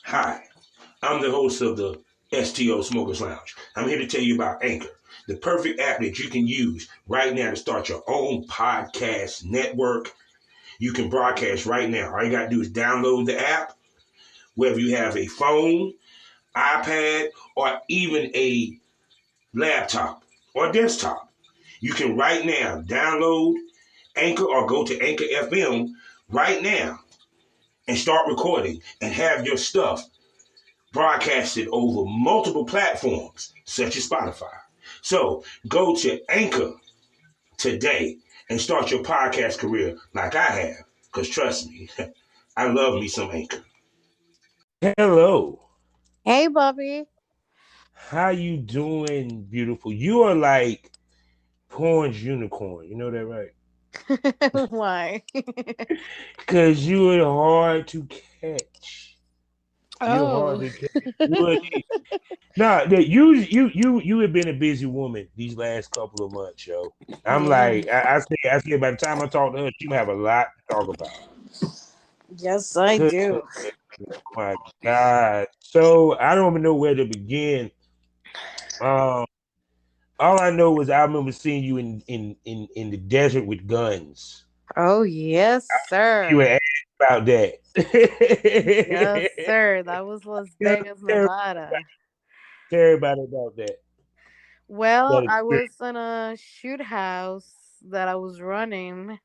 Hi, I'm the host of the STO Smokers Lounge. I'm here to tell you about Anchor, the perfect app that you can use right now to start your own podcast network. You can broadcast right now. All you got to do is download the app, whether you have a phone, iPad, or even a laptop or desktop. You can right now download Anchor or go to Anchor FM right now and start recording and have your stuff broadcasted over multiple platforms such as Spotify. So go to Anchor today and start your podcast career like I have. Because trust me, I love me some Anchor. Hello. Hey, Bobby. How you doing, beautiful? You are like Porn's unicorn. You know that, right? Why? Because you are hard to catch. You're hard Oh. to catch. You are No, you have been a busy woman these last couple of months, yo. I'm Yeah. like, I say by the time I talk to her, she gonna have a lot to talk about. Yes, I Good, do. my God. So I don't even know where to begin. Um, all I know is I remember seeing you in the desert with guns. Oh, yes, You were sir. asked about Yes, that. sir. That was Las You Vegas, tell, Nevada. tell everybody about that. Well, That I experience. was in a shoot house that I was running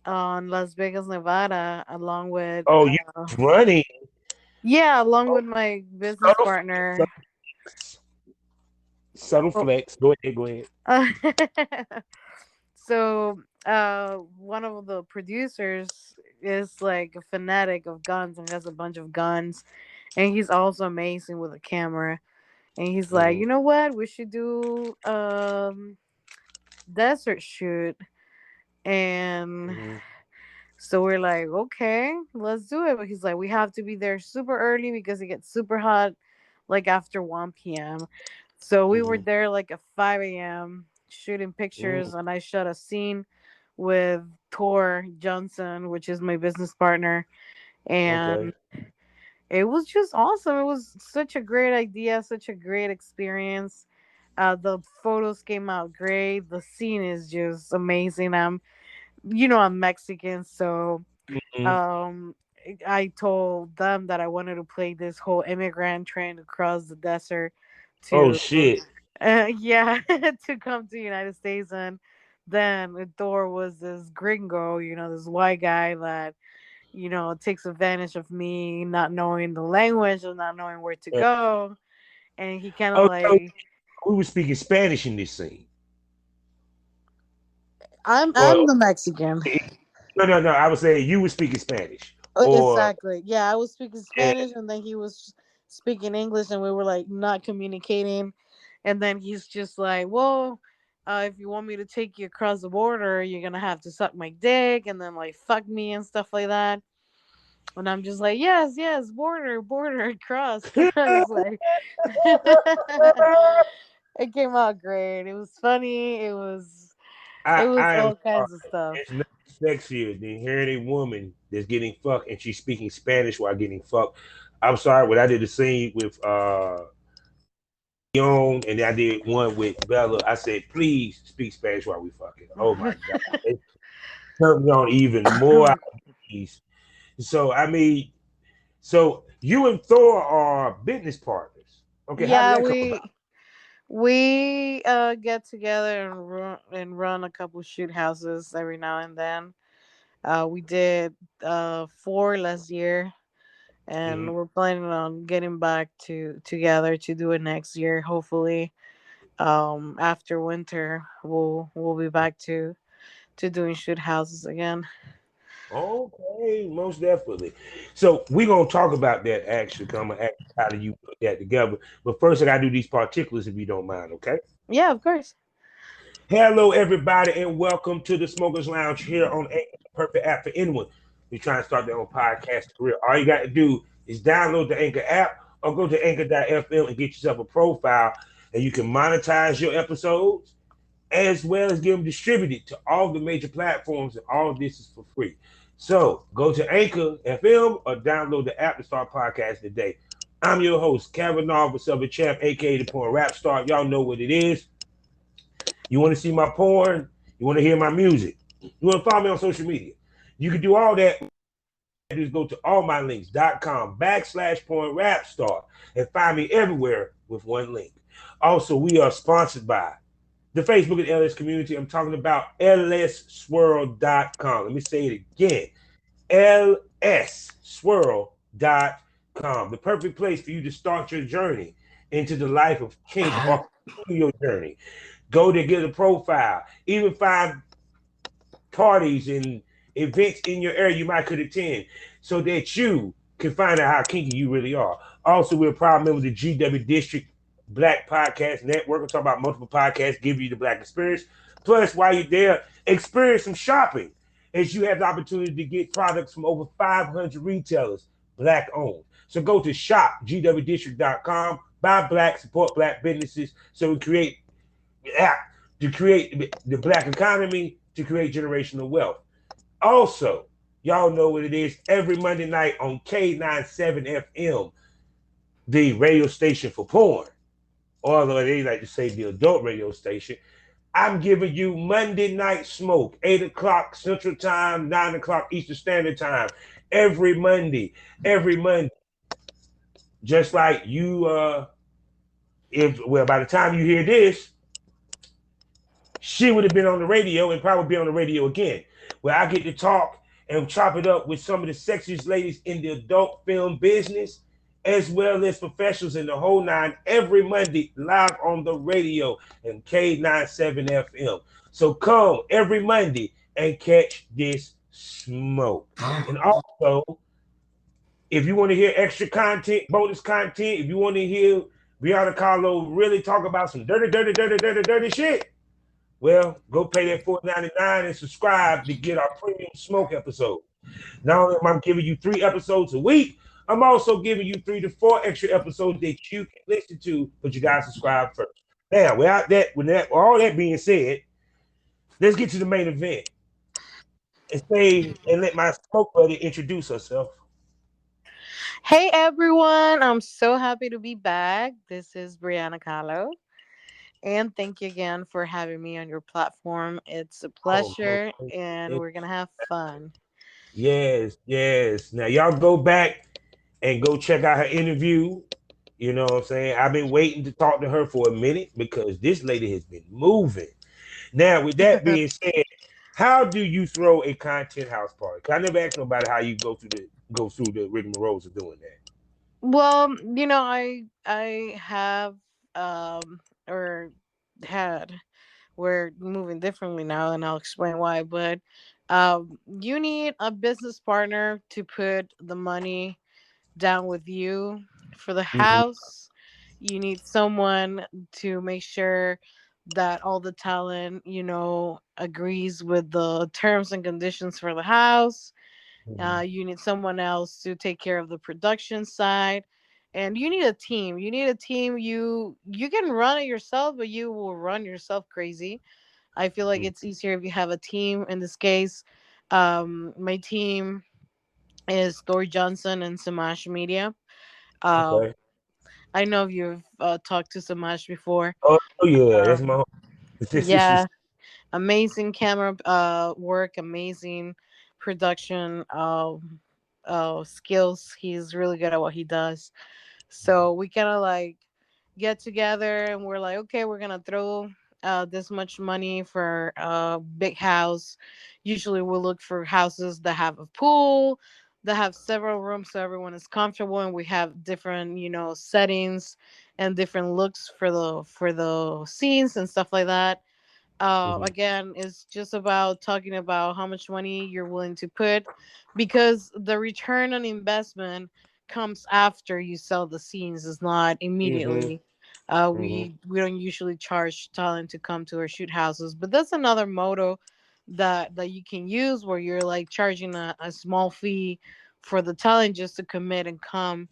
on Las Vegas, Nevada, along with, Oh, you was running. yeah, along Oh, with my business subtle, partner. subtle subtle Oh, flex. Go ahead, go ahead. So, one of the producers is like a fanatic of guns and has a bunch of guns, and he's also amazing with a camera. And he's like, Mm-hmm. you know what, we should do desert shoot. And Mm-hmm. so we're like, okay, let's do it. But he's like, we have to be there super early because it gets super hot, like after 1 p.m. So we were Mm-hmm. there like at 5 a.m. shooting Mm, pictures, and I shot a scene with Thor Johnson, which is my business partner, and okay. it was just awesome. It was such a great idea, such a great experience. The photos came out great. The scene is just amazing. I'm Mexican, so Mm-hmm. um, I told them that I wanted to play this whole immigrant trying to cross the desert Oh to shit. yeah, to come to the United States. And then Thor was this gringo, this white guy that, takes advantage of me not knowing the language or not knowing where to Uh, go. And he kind of Oh, so like, we were speaking Spanish in this scene. I'm Or I'm the Mexican. no, no, no. I was saying you were speaking Spanish. Or Exactly. Yeah, I was speaking eh, Spanish and then he was speaking English and we were like not communicating. And then he's just like, well, if you want me to take you across the border, you're gonna have to suck my dick and then like fuck me and stuff like that. And I'm just like, yes, yes, border, border, cross, cross. Like, it came out great. It was funny. It was I am all sorry. kinds of stuff. It's not sexier than hearing a woman that's getting fucked and she's speaking Spanish while getting fucked. I'm sorry, when I did the scene with Young and I did one with Bella, I said, please speak Spanish while we fucking. Oh my God. It turned me on even more. So I mean, so you and Thor are business partners. Okay, how did Yeah, that come about? we get together and run a couple shoot houses every now and then. We did four last year, Mm-hmm. and we're planning on getting back together to do it next year. Hopefully, after winter, we'll be back to doing shoot houses again. Okay, most definitely. So we're gonna talk about that actually. Come and ask how do you put that together. But first, I gotta do these particulars if you don't mind. Okay. Yeah, of course. Hello, everybody, and welcome to the Smokers Lounge here on Anchor, the perfect app for anyone who's trying to start their own podcast career. All you got to do is download the Anchor app or go to anchor.fm and get yourself a profile, and you can monetize your episodes as well as get them distributed to all the major platforms, and all of this is for free. So go to Anchor FM or download the app to start podcasting today. I'm your host, Kavanaugh, the Silver Champ, aka the Porn Rap Star. Y'all know what it is. You want to see my porn? You want to hear my music? You want to follow me on social media? You can do all that. Just go to allmylinks.com/pornrapstar and find me everywhere with one link. Also, we are sponsored by the Facebook and LS community. I'm talking about lsswirl.com. Let me say it again. lsswirl.com. The perfect place for you to start your journey into the life of kink or continue your journey. Go to get a profile. Even find parties and events in your area you might could attend so that you can find out how kinky you really are. Also, we're a proud member of the GW District Black Podcast Network. We're talking about multiple podcasts, give you the black experience. Plus, while you're there, experience some shopping as you have the opportunity to get products from over 500 retailers, black owned. So go to shopgwdistrict.com, buy black, support black businesses so we create to create the black economy, to create generational wealth. Also, y'all know what it is every Monday night on K97FM, the radio station for porn, or although they like to say the adult radio station. I'm giving you Monday Night Smoke, 8 o'clock Central Time, 9 o'clock Eastern Standard Time, every Monday. Every Monday. Just like you, by the time you hear this, she would have been on the radio and probably be on the radio again, where I get to talk and chop it up with some of the sexiest ladies in the adult film business, as well as professionals in the whole nine, every Monday live on the radio and K97FM. So come every Monday and catch this smoke. And also, if you want to hear extra content, bonus content, if you want to hear Breana Khalo really talk about some dirty shit, well, go pay that $4.99 and subscribe to get our premium smoke episode. Not only am I giving you 3 episodes a week, I'm also giving you 3 to 4 extra episodes that you can listen to, but you gotta subscribe first. Now, all that being said, let's get to the main event and let my smoke buddy introduce herself. Hey everyone, I'm so happy to be back. This is Breana Khalo. And thank you again for having me on your platform. It's a Oh, pleasure and we're going to have fun. yes, yes. Now y'all go back and go check out her interview. You know what I'm saying? I've been waiting to talk to her for a minute because this lady has been moving. Now, with that being said, how do you throw a content house party? 'Cause I never asked nobody how you go through the rigmaroles of doing that. Well, I have or had we're moving differently now and I'll explain why, but you need a business partner to put the money down with you for the Mm-hmm. house. You need someone to make sure that all the talent, agrees with the terms and conditions for the house. Mm-hmm. You need someone else to take care of the production side. And you need a team. You need a team. You can run it yourself, but you will run yourself crazy. I feel like it's easier if you have a team. In this case, my team is Thor Johnson and Samash Media. Uh, Okay. I know you've talked to Samash before. Oh yeah, that's Um, my. yeah, amazing camera work, amazing production skills. He's really good at what he does. So we kind of like get together and we're like, okay, we're gonna throw this much money for a big house. Usually we'll look for houses that have a pool, that have several rooms so everyone is comfortable, and we have different, settings and different looks for the scenes and stuff like that. Mhm. Again, it's just about talking about how much money you're willing to put, because the return on investment comes after you sell the scenes. It's not Mhm. immediately. Mhm. We don't usually charge talent to come to our shoot houses, but that's another motto that you can use, where you're like charging a small fee for the talent just to commit and come.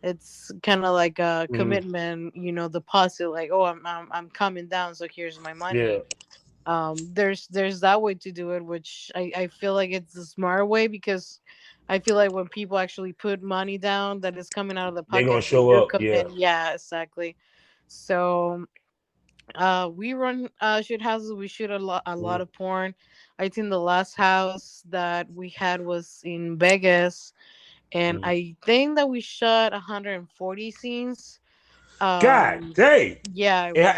It's kind of like a Mhm. commitment, deposit. Like, oh, I'm coming down, so here's my Yeah. money. There's that way to do it, which I feel like it's the smart way, because I feel like when people actually put money down that is coming out of the They're gonna pockets that show you're up. Yeah. committing. Yeah, exactly. So we run shoot houses. We shoot a lot Mm, of porn. I think the last house that we had was in Vegas, and mm. I think that we shot 140 scenes. God um dang. yeah, it was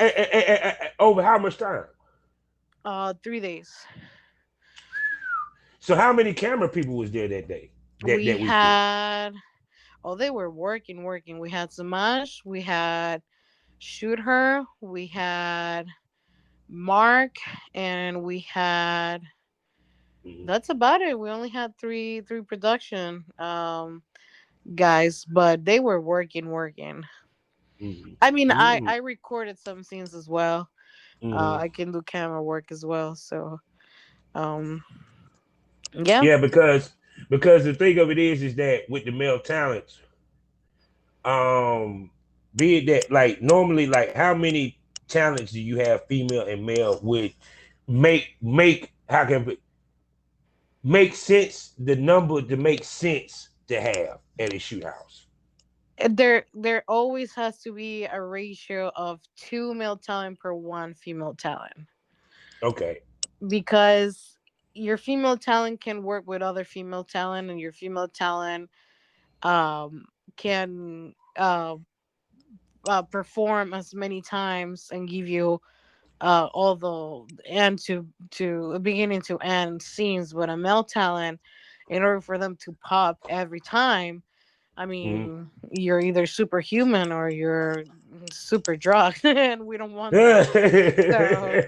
Over how much time? 3 days. So how many camera people was there that day? We That weekend? had, oh, they were working. We had Samash, we had Shoot Her, we had Mark, and we had, Mm-hmm. that's about it. We only had three production guys, but they were working. I mean, Mm-hmm. I recorded some scenes as well. Mm-hmm. I can do camera work as well. So um yeah. Yeah, because the thing of it is that with the male talents, um, be it that like normally like how many talents do you have female and male would make how can it make sense the number to make sense to have at a shoot house? There always has to be a ratio of two male talent per one female talent, Okay. because your female talent can work with other female talent, and your female talent um can perform as many times and give you all the end to beginning to end scenes. With a male talent, in order for them to pop every time, I Mm-hmm. mean, you're either superhuman or you're super drug, and we don't want that. So,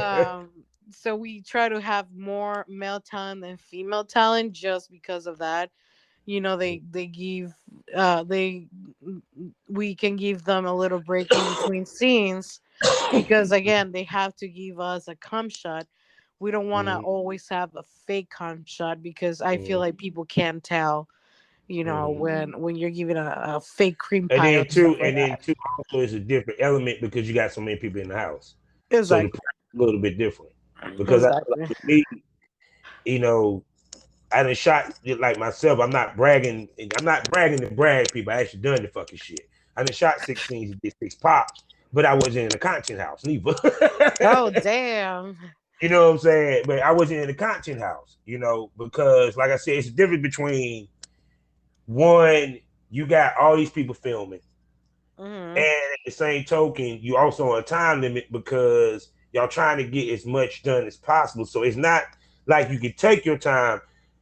um, so we try to have more male talent than female talent, just because of that. They give they we can give them a little break in between scenes, because again, they have to give us a cum shot. We don't want to Mm-hmm. always have a fake cum shot, because I feel Mm-hmm. like people can't tell, Mm-hmm. when you're giving a fake cream And pie or stuff like and then that. two, also is a different element because you got so many people in the house, so the Exactly. price is a little bit different. Because I feel like Exactly. with me, you know, I done shot it like myself. I'm not bragging. I'm not bragging to brag people. I actually done the fucking shit. I done shot 16 and did 6 pops, but I wasn't in a content house neither. Oh damn. You know what I'm saying? But I wasn't in a content house, because like I said, it's a difference between one, you got all these people filming, and Hmm. at the same token, you also on a time limit because y'all trying to get as much done as possible. So it's not like you can take your time,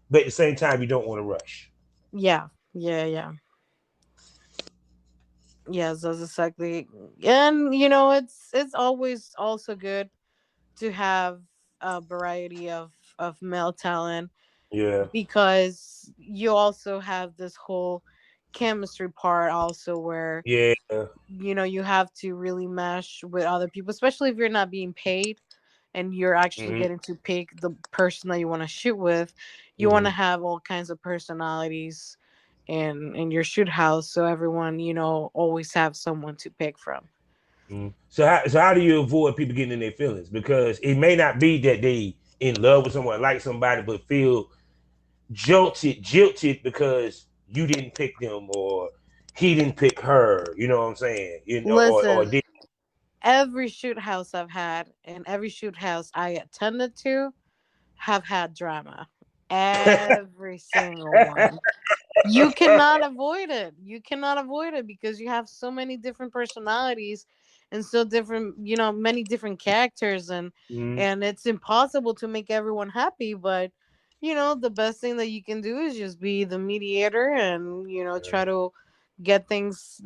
but at the same time, you don't want to rush. Yeah. Yeah. Yeah. Yes, that's exactly. And it's always also good to have a variety of male talent, Yeah. because you also have this whole chemistry part also, where Yeah. you have to really mesh with other people, especially if you're not being paid and you're actually Hmm. getting to pick the person that you want to shoot with. You want to Hmm. have all kinds of personalities in your shoot house, so everyone always have someone to pick from. Hmm. So how do you avoid people getting in their feelings? Because it may not be that they in love with someone, like somebody, but feel jilted because you didn't pick them or he didn't pick her. You know what I'm saying? Or Listen, did. every shoot house I've had and every shoot house I attended to have had drama. Every single one. You cannot avoid it. You cannot avoid it, because you have so many different personalities and so different, many different characters, Mhm. and it's impossible to make everyone happy. But the best thing that you can do is just be the mediator, and try to get things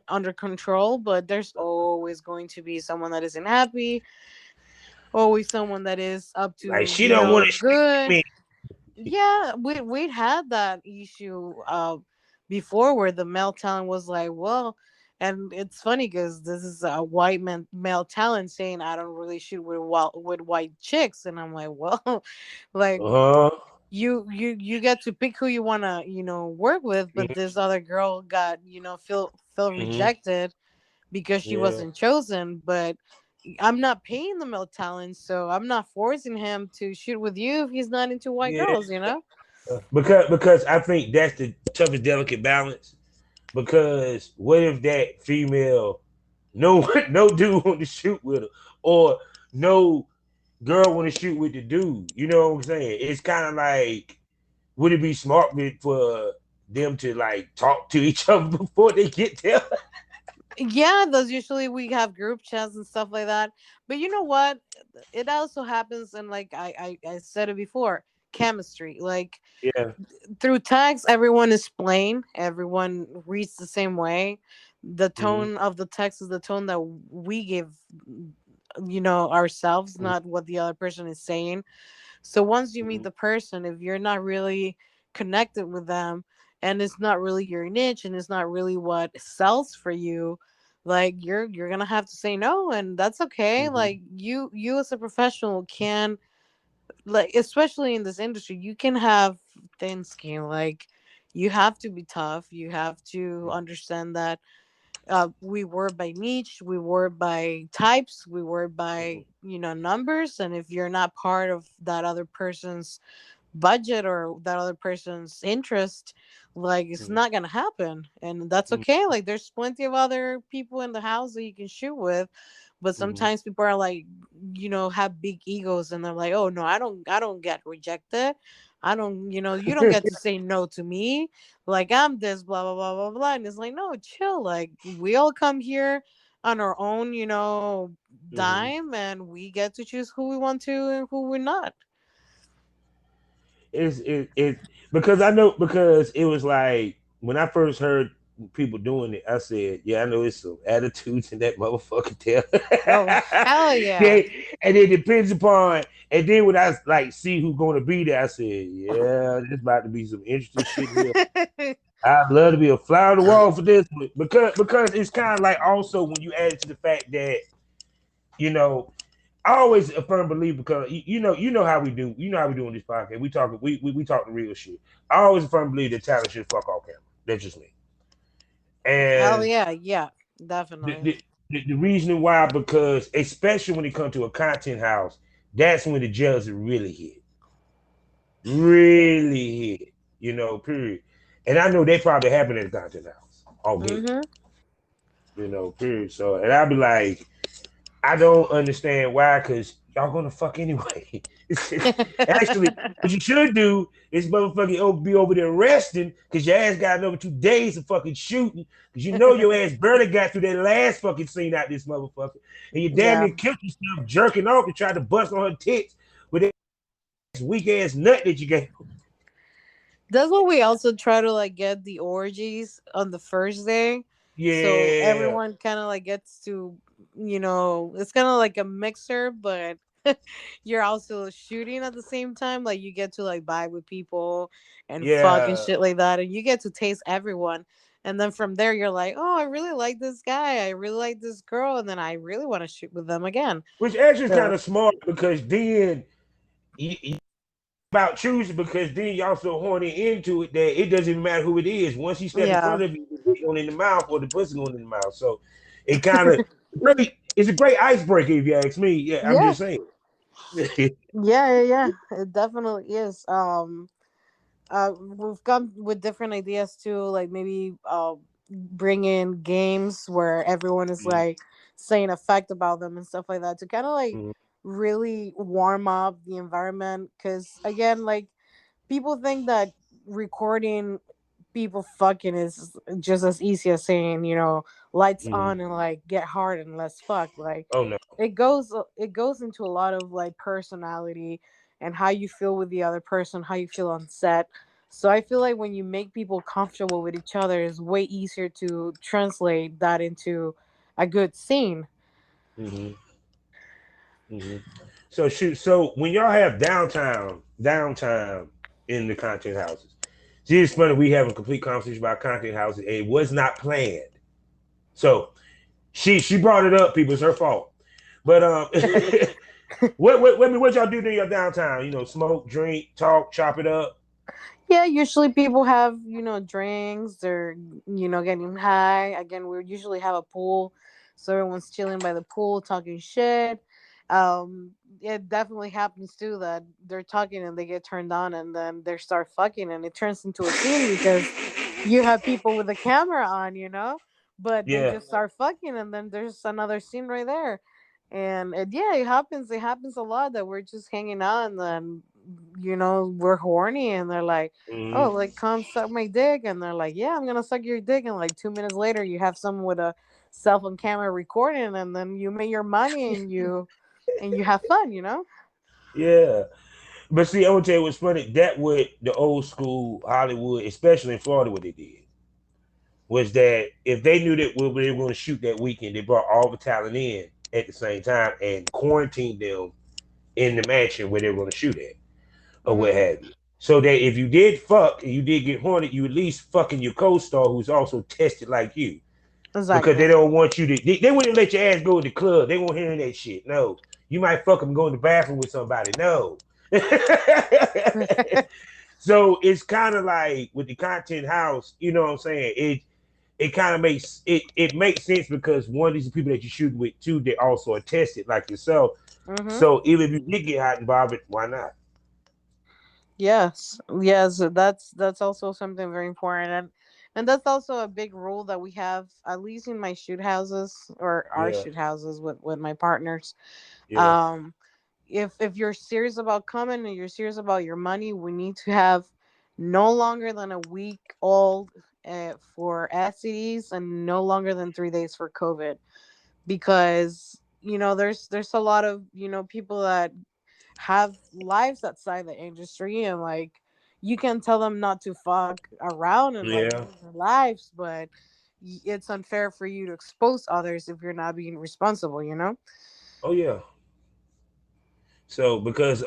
under control. But there's always going to be someone that isn't happy, always someone that is up Like to she don't want to sleep with good. me. Yeah, we'd had that issue before, where the male talent was like, well, and it's funny because this is a white male talent saying I don't really shoot with white chicks, and I'm like, well, like, Uh huh. you get to pick who you want to work with, but this other girl got feel Hmm. rejected because she Yeah. wasn't chosen. But I'm not paying the male talent, so I'm not forcing him to shoot with you if he's not into white Yeah, girls, you know? because I think that's the toughest delicate balance. Because what if that female, no no dude want to shoot with her, or no girl want to shoot with the dude? You know what I'm saying? It's kind of like, would it be smart for them to like talk to each other before they get there? Yeah, those usually we have group chats and stuff like that. But you know what? It also happens, and like I said it before, chemistry. Like Yeah. through text, everyone is plain. Everyone reads the same way. The Mm-hmm. tone of the text is the tone that we give, ourselves, not what the other person is saying. So once you meet Mm-hmm. the person, if you're not really connected with them, and it's not really your niche, and it's not really what sells for you, like you're gonna have to say no, and that's okay. Mm-hmm. Like you as a professional can, like, especially in this industry, you can have thin skin. Like you have to be tough. You have to understand that we work by niche, we work by types, we work by numbers, and if you're not part of that other person's budget or that other person's interest, like it's Mm-hmm. not gonna happen, and that's okay. Like there's plenty of other people in the house that you can shoot with, but Mm-hmm. sometimes people are like, have big egos, and they're like, oh no, I don't get rejected. I don't, you don't get to say no to me. Like I'm this, blah blah blah blah blah. And it's like, no, chill. Like we all come here on our own, Mm-hmm. dime, and we get to choose who we want to and who we're not. It because I know, because it was like when I first heard people doing it, I said, yeah, I know it's some attitudes in that motherfucker tail. Oh hell yeah. Yeah, and it depends upon, and then when I like see who's gonna be there, I said, yeah, there's about to be some interesting shit here. I'd love to be a fly on the wall for this one, because it's kind of like, also when you add it to the fact that, you know, I always a firm believer, because you know how we do, how we do on this podcast. We talk the real shit. I always a firm believer that talent should fuck off camera. That's just me. Hell And yeah, yeah, the, definitely. the, the reason why, because especially when it comes to a content house, that's when the judge really hit, really hit. Period. And I know they probably happen at the content house all game. Mm-hmm. Period. So, and I'll be like, I don't understand why, because y'all gonna fuck anyway. Actually, what you should do is motherfucking be over there resting, because your ass got another 2 days of fucking shooting, because your ass barely got through that last fucking scene out this motherfucker, and you damn Yeah, near killed yourself jerking off and tried to bust on her tits with that weak ass nut that you gave. that's what we also try to like get the orgies on the first day, so Yeah, everyone kind of like gets to, it's kind of like a mixer, but you're also shooting at the same time. Like you get to like vibe with people and fuck and yeah. shit like that, and you get to taste everyone. And then from there, you're like, oh, I really like this guy. I really like this girl. And then I really want to shoot with them again. Which actually is kind So, of smart, because then you about choosing, because then y'all so horny into it that it doesn't even matter who it is. Once you step in yeah. front of you, the dick going in the mouth or the pussy going in the mouth. So it kind of really, it's a great icebreaker, if you ask me. Yeah, I'm Yeah. just saying. Yeah, yeah, yeah. It definitely is. We've come with different ideas too, like maybe bring in games where everyone is Mhm, like saying a fact about them and stuff like that to kind of like mhm, really warm up the environment, because again, like people think that recording people fucking is just as easy as saying, lights mhm. on and like get hard and let's fuck. Like Oh no. it goes into a lot of like personality and how you feel with the other person, how you feel on set. So I feel like when you make people comfortable with each other, it's way easier to translate that into a good scene. Hmm. Hmm. So shoot. So when y'all have downtime in the content houses, see, it's funny, we have a complete conversation about content houses, and it was not planned. So she brought it up, people. It's her fault. But what y'all do during your downtime? Smoke, drink, talk, chop it up. Yeah, usually people have, drinks or, getting high. Again, we usually have a pool. so everyone's chilling by the pool talking shit. It definitely happens too that they're talking and they get turned on and then they start fucking and it turns into a scene because you have people with a camera on, but they Yeah. just start fucking and then there's another scene right there. And yeah, it happens. It happens a lot that we're just hanging out and then we're horny and they're like, oh, Mm-hmm. like come suck my dick, and they're like, yeah, I'm gonna suck your dick, and like 2 minutes later you have someone with a cell phone camera recording and then you make your money and you have fun. Yeah. But see, I want to tell you what's funny. That what the old school Hollywood, especially in Florida, what they did was that if they knew that we were going to shoot that weekend, they brought all the talent in at the same time and quarantined them in the mansion where they were going to shoot at or what Mm-hmm. have you. So that if you did fuck and you did get horny, you at least fucking your co-star who's also tested like you. Because they Exactly. don't want you to, they wouldn't let your ass go to the club. They won't hearing that shit. No. You might fuck them go in the bathroom with somebody. No. So it's kind of like with the content house, you know what I'm saying? It kind of it makes sense because one of these people that you shoot with too, they also are tested like yourself. Mm-hmm. So even if you did get hot and bothered, why not? Yes, yes, that's also something very important, and that's also a big rule that we have, at least in my shoot houses or our Yeah, shoot houses with my partners. yeah, Um, if you're serious about coming and you're serious about your money, we need to have no longer than a week old for STDs and no longer than 3 days for COVID, because there's a lot of people that have lives outside the industry, and like you can tell them not to fuck around and like yeah. live their lives, but it's unfair for you to expose others if you're not being responsible. Oh yeah. So because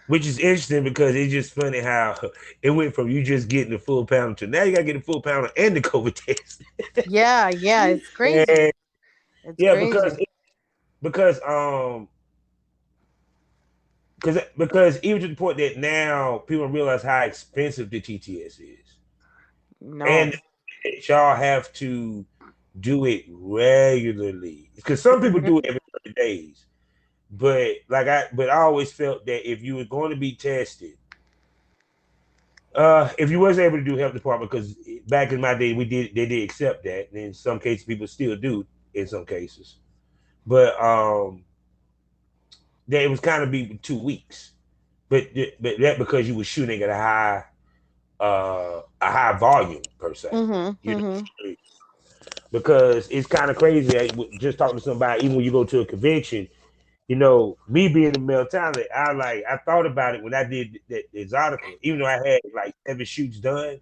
which is interesting because it's just funny how it went from you just getting the full pound to now you gotta get the full pound and the COVID test. Yeah, yeah, it's crazy. And It's yeah, crazy. because because even to the point that now people realize how expensive the TTS is, No. and y'all have to do it regularly because some people do it every 30 days. But I always felt that if you were going to be tested, if you was able to do health department, because back in my day they did accept that, and in some cases people still do in some cases, but that it was kind of be 2 weeks, but that because you were shooting at a high volume per se, Mm-hmm. you Mm-hmm. know, because it's kind of crazy. Just talking to somebody, even when you go to a convention, me being a male talent, I thought about it when I did that exotica. Even though I had like 7 shoots done,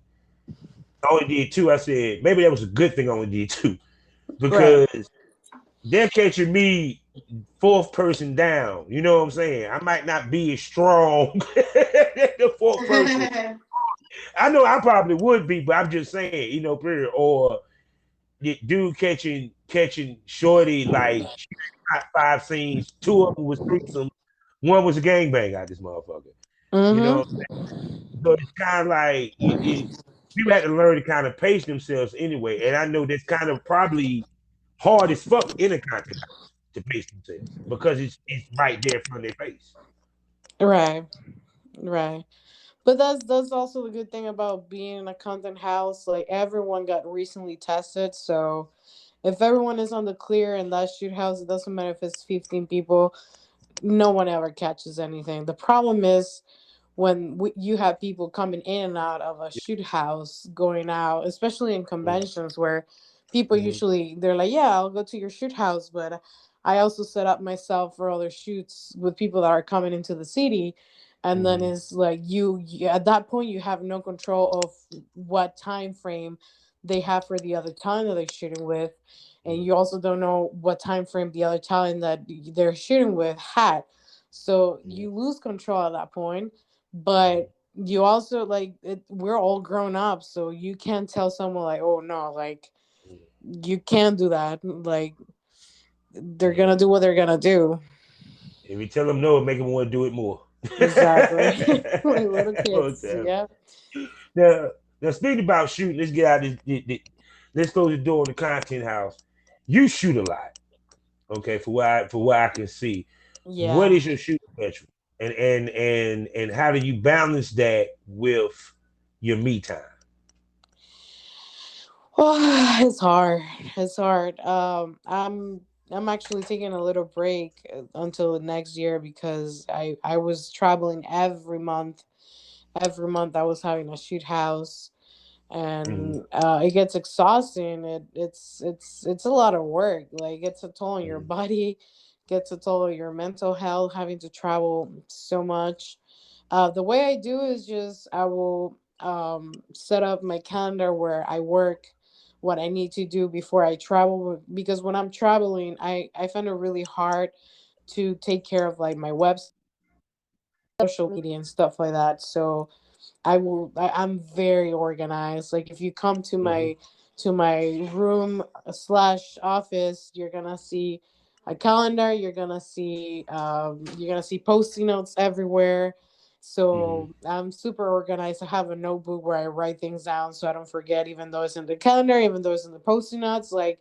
I only did two. I said maybe that was a good thing I only did two Right. because they're catching me fourth person down. You know what I'm saying? I might not be as strong the fourth person. I know I probably would be, but I'm just saying, period. Or the dude catching shorty like hot 5 scenes. Two of them was threesome. One was a gangbang out this motherfucker. You know, Mm-hmm. so it's kind of like people have to learn to kind of pace themselves anyway. And I know that's kind of probably hard as fuck in a content house to pace themselves because it's right there in front of their face. Right. Right. But that's also the good thing about being in a content house. Like everyone got recently tested, so if everyone is on the clear in that shoot house, it doesn't matter if it's 15 people. No one ever catches anything. The problem is when you have people coming in and out of a shoot house, going out, especially in conventions where people Mm-hmm. usually they're like, "Yeah, I'll go to your shoot house," but I also set up myself for other shoots with people that are coming into the city, and then Mm-hmm. it's like you at that point you have no control of what time frame they have for the other talent that they're shooting with, and you also don't know what time frame the other talent that they're shooting with had. So Mm-hmm. you lose control at that point, but you also like we're all grown up, so you can't tell someone like, oh no, like you can't do that, like they're Yeah. gonna do what they're gonna do. If you tell them no, it make them want to do it more. Exactly. Like little kids, Okay. yeah. Now, now speaking about shooting, let's get out of this. Let's close the door on the content house. you shoot a lot. Okay, for what I can see, what Yeah. is your shooting schedule, and how do you balance that with your me time? It's hard. It's hard. I'm actually taking a little break until next year because I was traveling every month. Every month I was having a shoot house, Mm-hmm, and it gets exhausting. It's a lot of work. Like, it gets a toll on your mm-hmm, body, gets a toll on your mental health, having to travel so much. The way I do is just I will set up my calendar where I work what I need to do before I travel, because when I'm traveling, I find it really hard to take care of like my website, social media, and stuff like that. So I'm very organized. Like, if you come mm-hmm, to my room slash office, you're gonna see a calendar. You're gonna see post-it notes everywhere. mm-hmm. So I'm super organized. I have a notebook where I write things down so I don't forget, even though it's in the calendar, even though it's in the post-it notes. Like,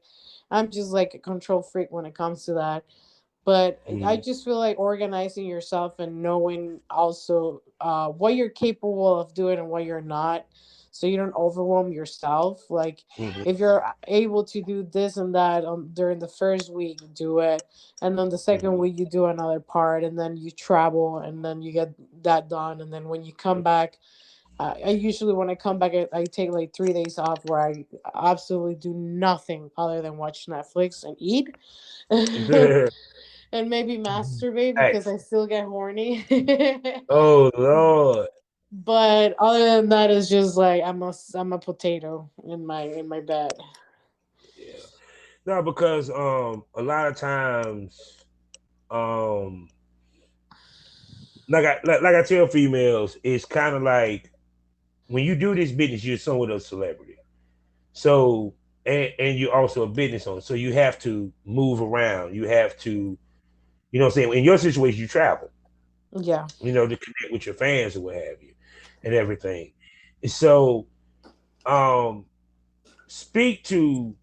I'm just like a control freak when it comes to that. But I Mm-hmm. just feel like organizing yourself and knowing also what you're capable of doing and what you're not, so you don't overwhelm yourself. Like, Mm-hmm. if you're able to do this and that during the first week, do it, and then the second Mm-hmm. week you do another part, and then you travel, and then you get that done, and then when you come back, I usually, when I come back, I take like 3 days off where I absolutely do nothing other than watch Netflix and eat. And maybe masturbate Hey, because I still get horny. oh Lord, But other than that, it's just like I'm a potato in my bed. yeah, no, because a lot of times, um, like I tell females, it's kind of like when you do this business, you're somewhat of a celebrity. So and you're also a business owner. So you have to move around. You have to, you know what I'm saying? In your situation, you travel, Yeah. to connect with your fans or what have you and everything. So um speak to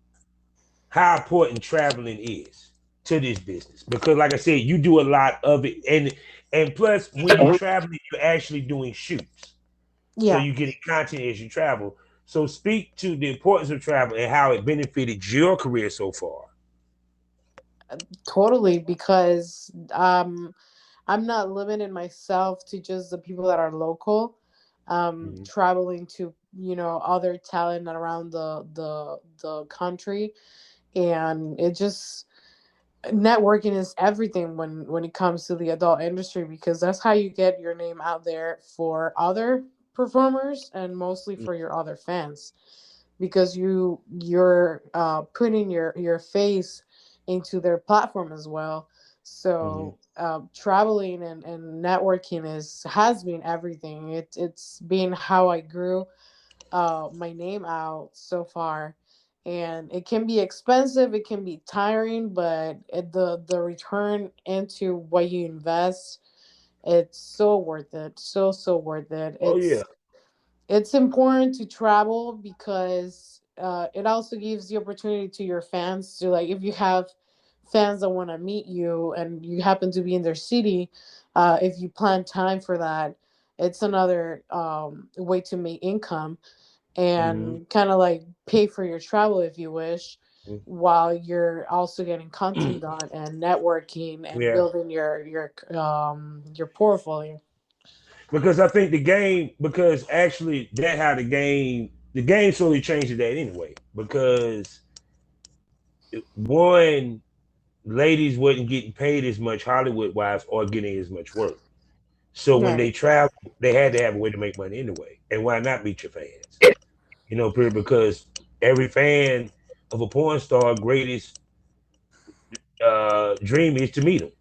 how important traveling is to this business. Because like I said, you do a lot of it, and plus when you traveling, you're actually doing shoots. So Yeah. you're getting content as you travel. So speak to the importance of travel and how it benefited your career so far. Totally, because I'm not limiting myself to just the people that are local. Mm-hmm. Traveling to, other talent around the country, and it just networking is everything when it comes to the adult industry, because that's how you get your name out there for other performers and mostly for your other fans, because you're putting your face into their platform as well. Mm-hmm. So traveling and networking is has been everything. It's been how I grew my name out so far. And it can be expensive, it can be tiring, but the return into what you invest, it's so worth it, so worth it. Oh yeah. It's important to travel because it also gives the opportunity to your fans to, like, if you have fans that want to meet you and you happen to be in their city, if you plan time for that, it's another way to make income Mm-hmm. and kind of like pay for your travel if you wish, while you're also getting content done and networking and Yeah. building your portfolio. Because I think because actually that how the game slowly changes that anyway. Because one, ladies wasn't getting paid as much Hollywood wise or getting as much work. So when Right. they travel, they had to have a way to make money anyway. And why not meet your fans? Period. Because every fan of a porn star greatest dream is to meet them,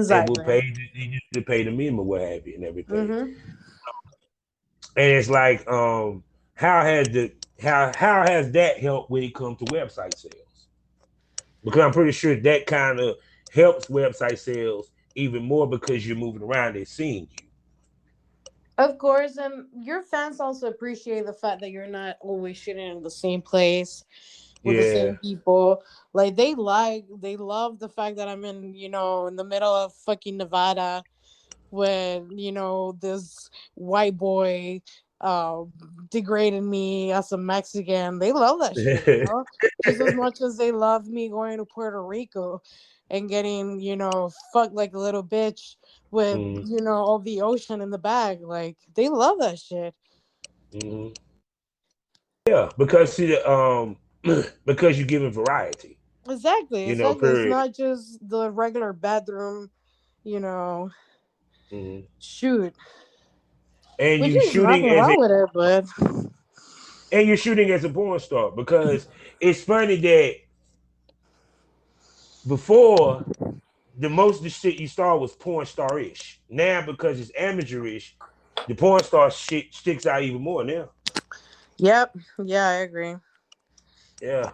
and will Exactly. pay to pay to meet them or what have you and everything. Mm-hmm. And it's like, how has the how has that helped when it comes to website sales? Because I'm pretty sure that kind of helps website sales even more because you're moving around and seeing you. Of course, and your fans also appreciate the fact that you're not always shooting in the same place. with the Yeah. same people. Like they love the fact that I'm in, in the middle of fucking Nevada with, this white boy uh degrading me as a Mexican. They love that shit. Just as much as they love me going to Puerto Rico and getting, fucked like a little bitch with, Mm, all the ocean in the bag. Like they love that shit. mm. Yeah, because see, because you're giving variety, Exactly, exactly. It's period. not just the regular bedroom, you know, Hmm. shoot. And Which you is shooting nothing as a wrong with it, but porn star because it's funny that before the most of the shit you saw was porn star ish. Now because it's amateurish, the porn star shit sticks out even more now. yep. Yeah, I agree. Yeah.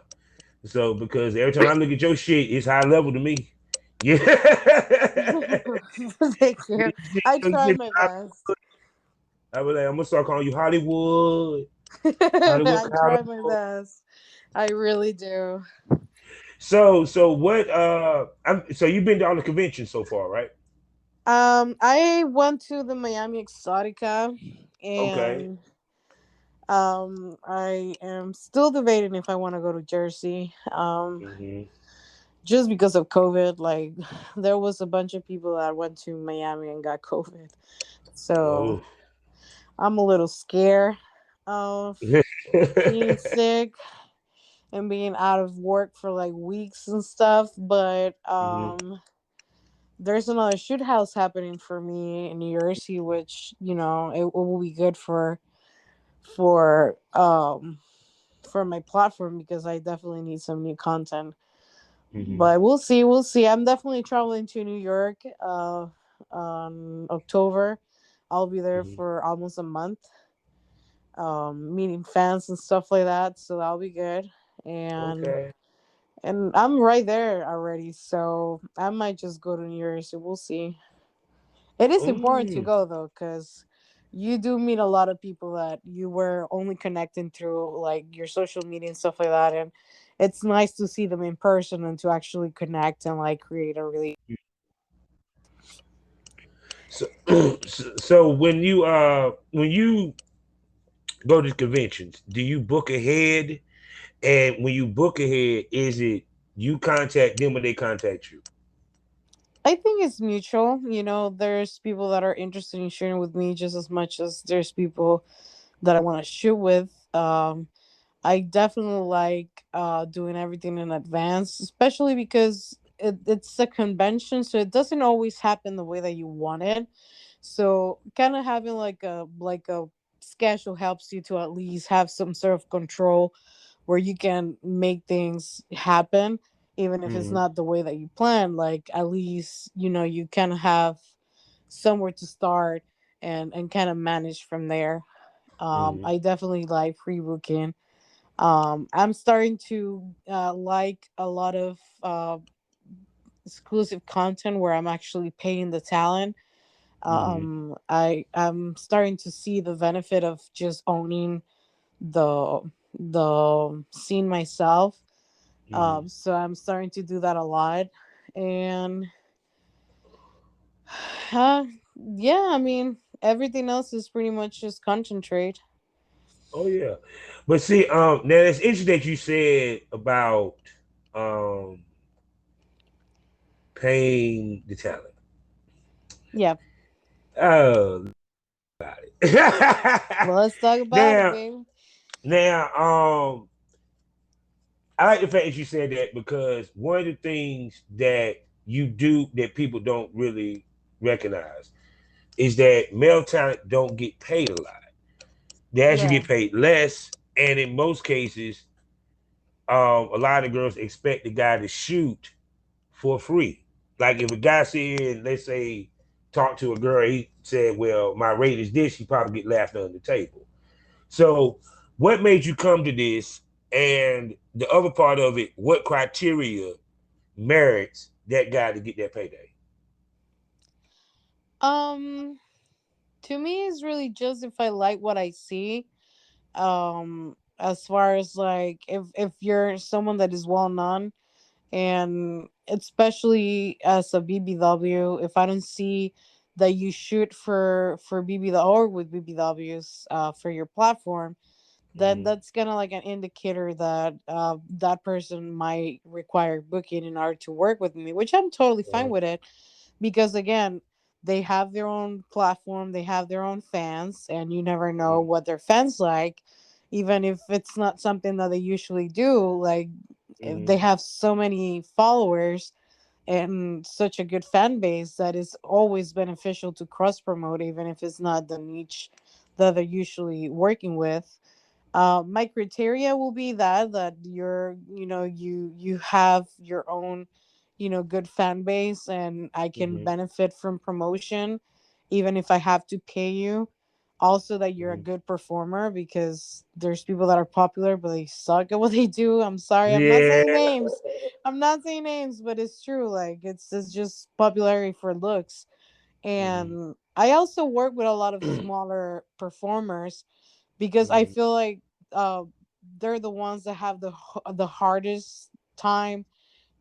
So because every time I look at your shit, it's high level to me. Yeah. Thank you. I try my best. I was like, I'm gonna start calling you Hollywood, Hollywood I try my Khalo. best. I really do. So what? So you've been to all the conventions so far, right? I went to the Miami Exotica, Okay. and I am still debating if I want to go to Jersey. Hmm. Just because of COVID, like there was a bunch of people that went to Miami and got COVID, so Oh. I'm a little scared of being sick and being out of work for like weeks and stuff. But Hmm. there's another shoot house happening for me in New Jersey, which it will be good for for my platform because I definitely need some new content. Hmm. But we'll see, we'll see. I'm definitely traveling to New York on October. I'll be there Hmm. for almost a month, meeting fans and stuff like that. So that'll be good. And Okay. and I'm right there already, so I might just go to New York. So we'll see. It is important to Mm. go though, because you do meet a lot of people that you were only connecting through like your social media and stuff like that, and it's nice to see them in person and to actually connect and like create a really. So, so when you go to conventions, do you book ahead? And when you book ahead, is it you contact them or they contact you? I think it's mutual. There's people that are interested in sharing with me just as much as there's people that I want to shoot with. I definitely like doing everything in advance, especially because it's a convention, so it doesn't always happen the way that you want it. So kind of having like a schedule helps you to at least have some sort of control where you can make things happen, even if it's Hmm. not the way that you plan. Like at least you kind of have somewhere to start and kind of manage from there. Hmm. I definitely like pre-booking. I'm starting to like a lot of exclusive content where I'm actually paying the talent. Hmm. I'm starting to see the benefit of just owning the the scene myself. Hmm. So I'm starting to do that a lot, and uh, yeah, I mean everything else is pretty much just concentrate. Oh yeah, but see, now it's interesting that you said about um paying the talent. Yeah. Oh, got it. Well, let's talk about it, now, baby. now, I like the fact that you said that because one of the things that you do that people don't really recognize is that male talent don't get paid a lot. They actually Right. get paid less, and in most cases, a lot of girls expect the guy to shoot for free. Like if a guy said, let's say, talk to a girl, he said, "Well, my rate is this," he probably get laughed under the table. So, what made you come to this? And the other part of it, what criteria merits that guy to get that payday? Um, to me, it's really just if I like what I see. as far as like if you're someone that is well known, and especially as a BBW, if I don't see that you shoot for BBW or with BBWs for your platform, then Mm-hmm. that's gonna like an indicator that that person might require booking in order to work with me, which I'm totally fine with it, because again, they have their own platform, they have their own fans, and you never know what their fans like, even if it's not something that they usually do. Like, if they Mm-hmm. have so many followers and such a good fan base, that is always beneficial to cross promote, even if it's not the niche that they're usually working with. My criteria will be that you're, you have your own, good fan base, and I can Mm-hmm. benefit from promotion even if I have to pay you. Also, that you're a Mm-hmm. good performer, because there's people that are popular but they suck at what they do. I'm sorry, I'm not Yeah. saying names. I'm not saying names, but it's true. Like, it's just popularity for looks. Mm-hmm. And I also work with a lot of smaller performers, because I Mm-hmm. feel like uh, they're the ones that have the hardest time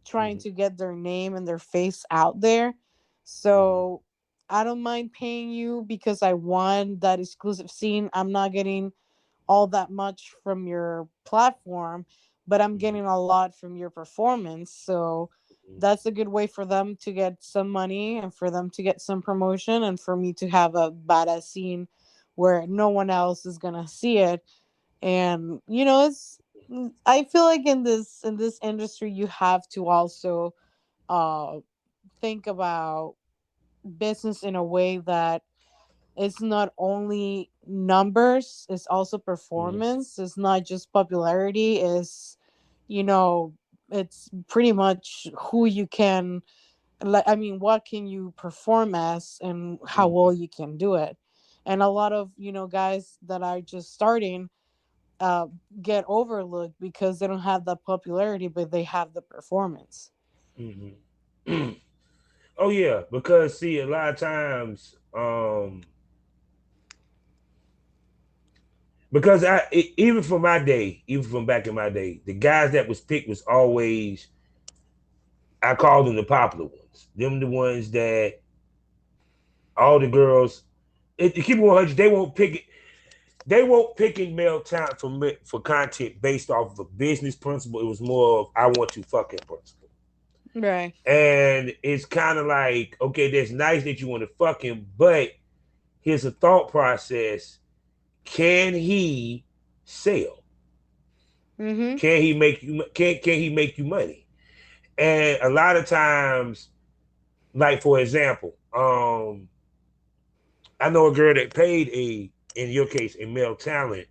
trying Mm-hmm. to get their name and their face out there. Mm-hmm. So I don't mind paying you, because I want that exclusive scene. I'm not getting all that much from your platform, but I'm Mm-hmm. getting a lot from your performance. So that's a good way for them to get some money, and for them to get some promotion, and for me to have a badass scene where no one else is gonna see it. And it's, I feel like in this industry you have to also uh think about business in a way that it's not only numbers, it's also Mm-hmm. performance. It's not just popularity. You know it's pretty much who you can, like, I mean, what can you perform as, and how Mm-hmm. well you can do it. And a lot of guys that are just starting uh get overlooked because they don't have the popularity, but they have the performance. Mm-hmm. Oh yeah, because see, a lot of times, because even from my day, even from back in my day, the guys that was picked was always, I called them the popular ones. Them the ones that all the girls, to keep it 100, they won't pick it. They won't picking male talent for content based off of a business principle. It was more of I want to fucking principle. Right. And it's kind of like, okay, that's nice that you want to fuck him, but here's a thought process. Can he sell? Mm-hmm. Can he make you money? And a lot of times, like for example, I know a girl that paid in your case, a male talent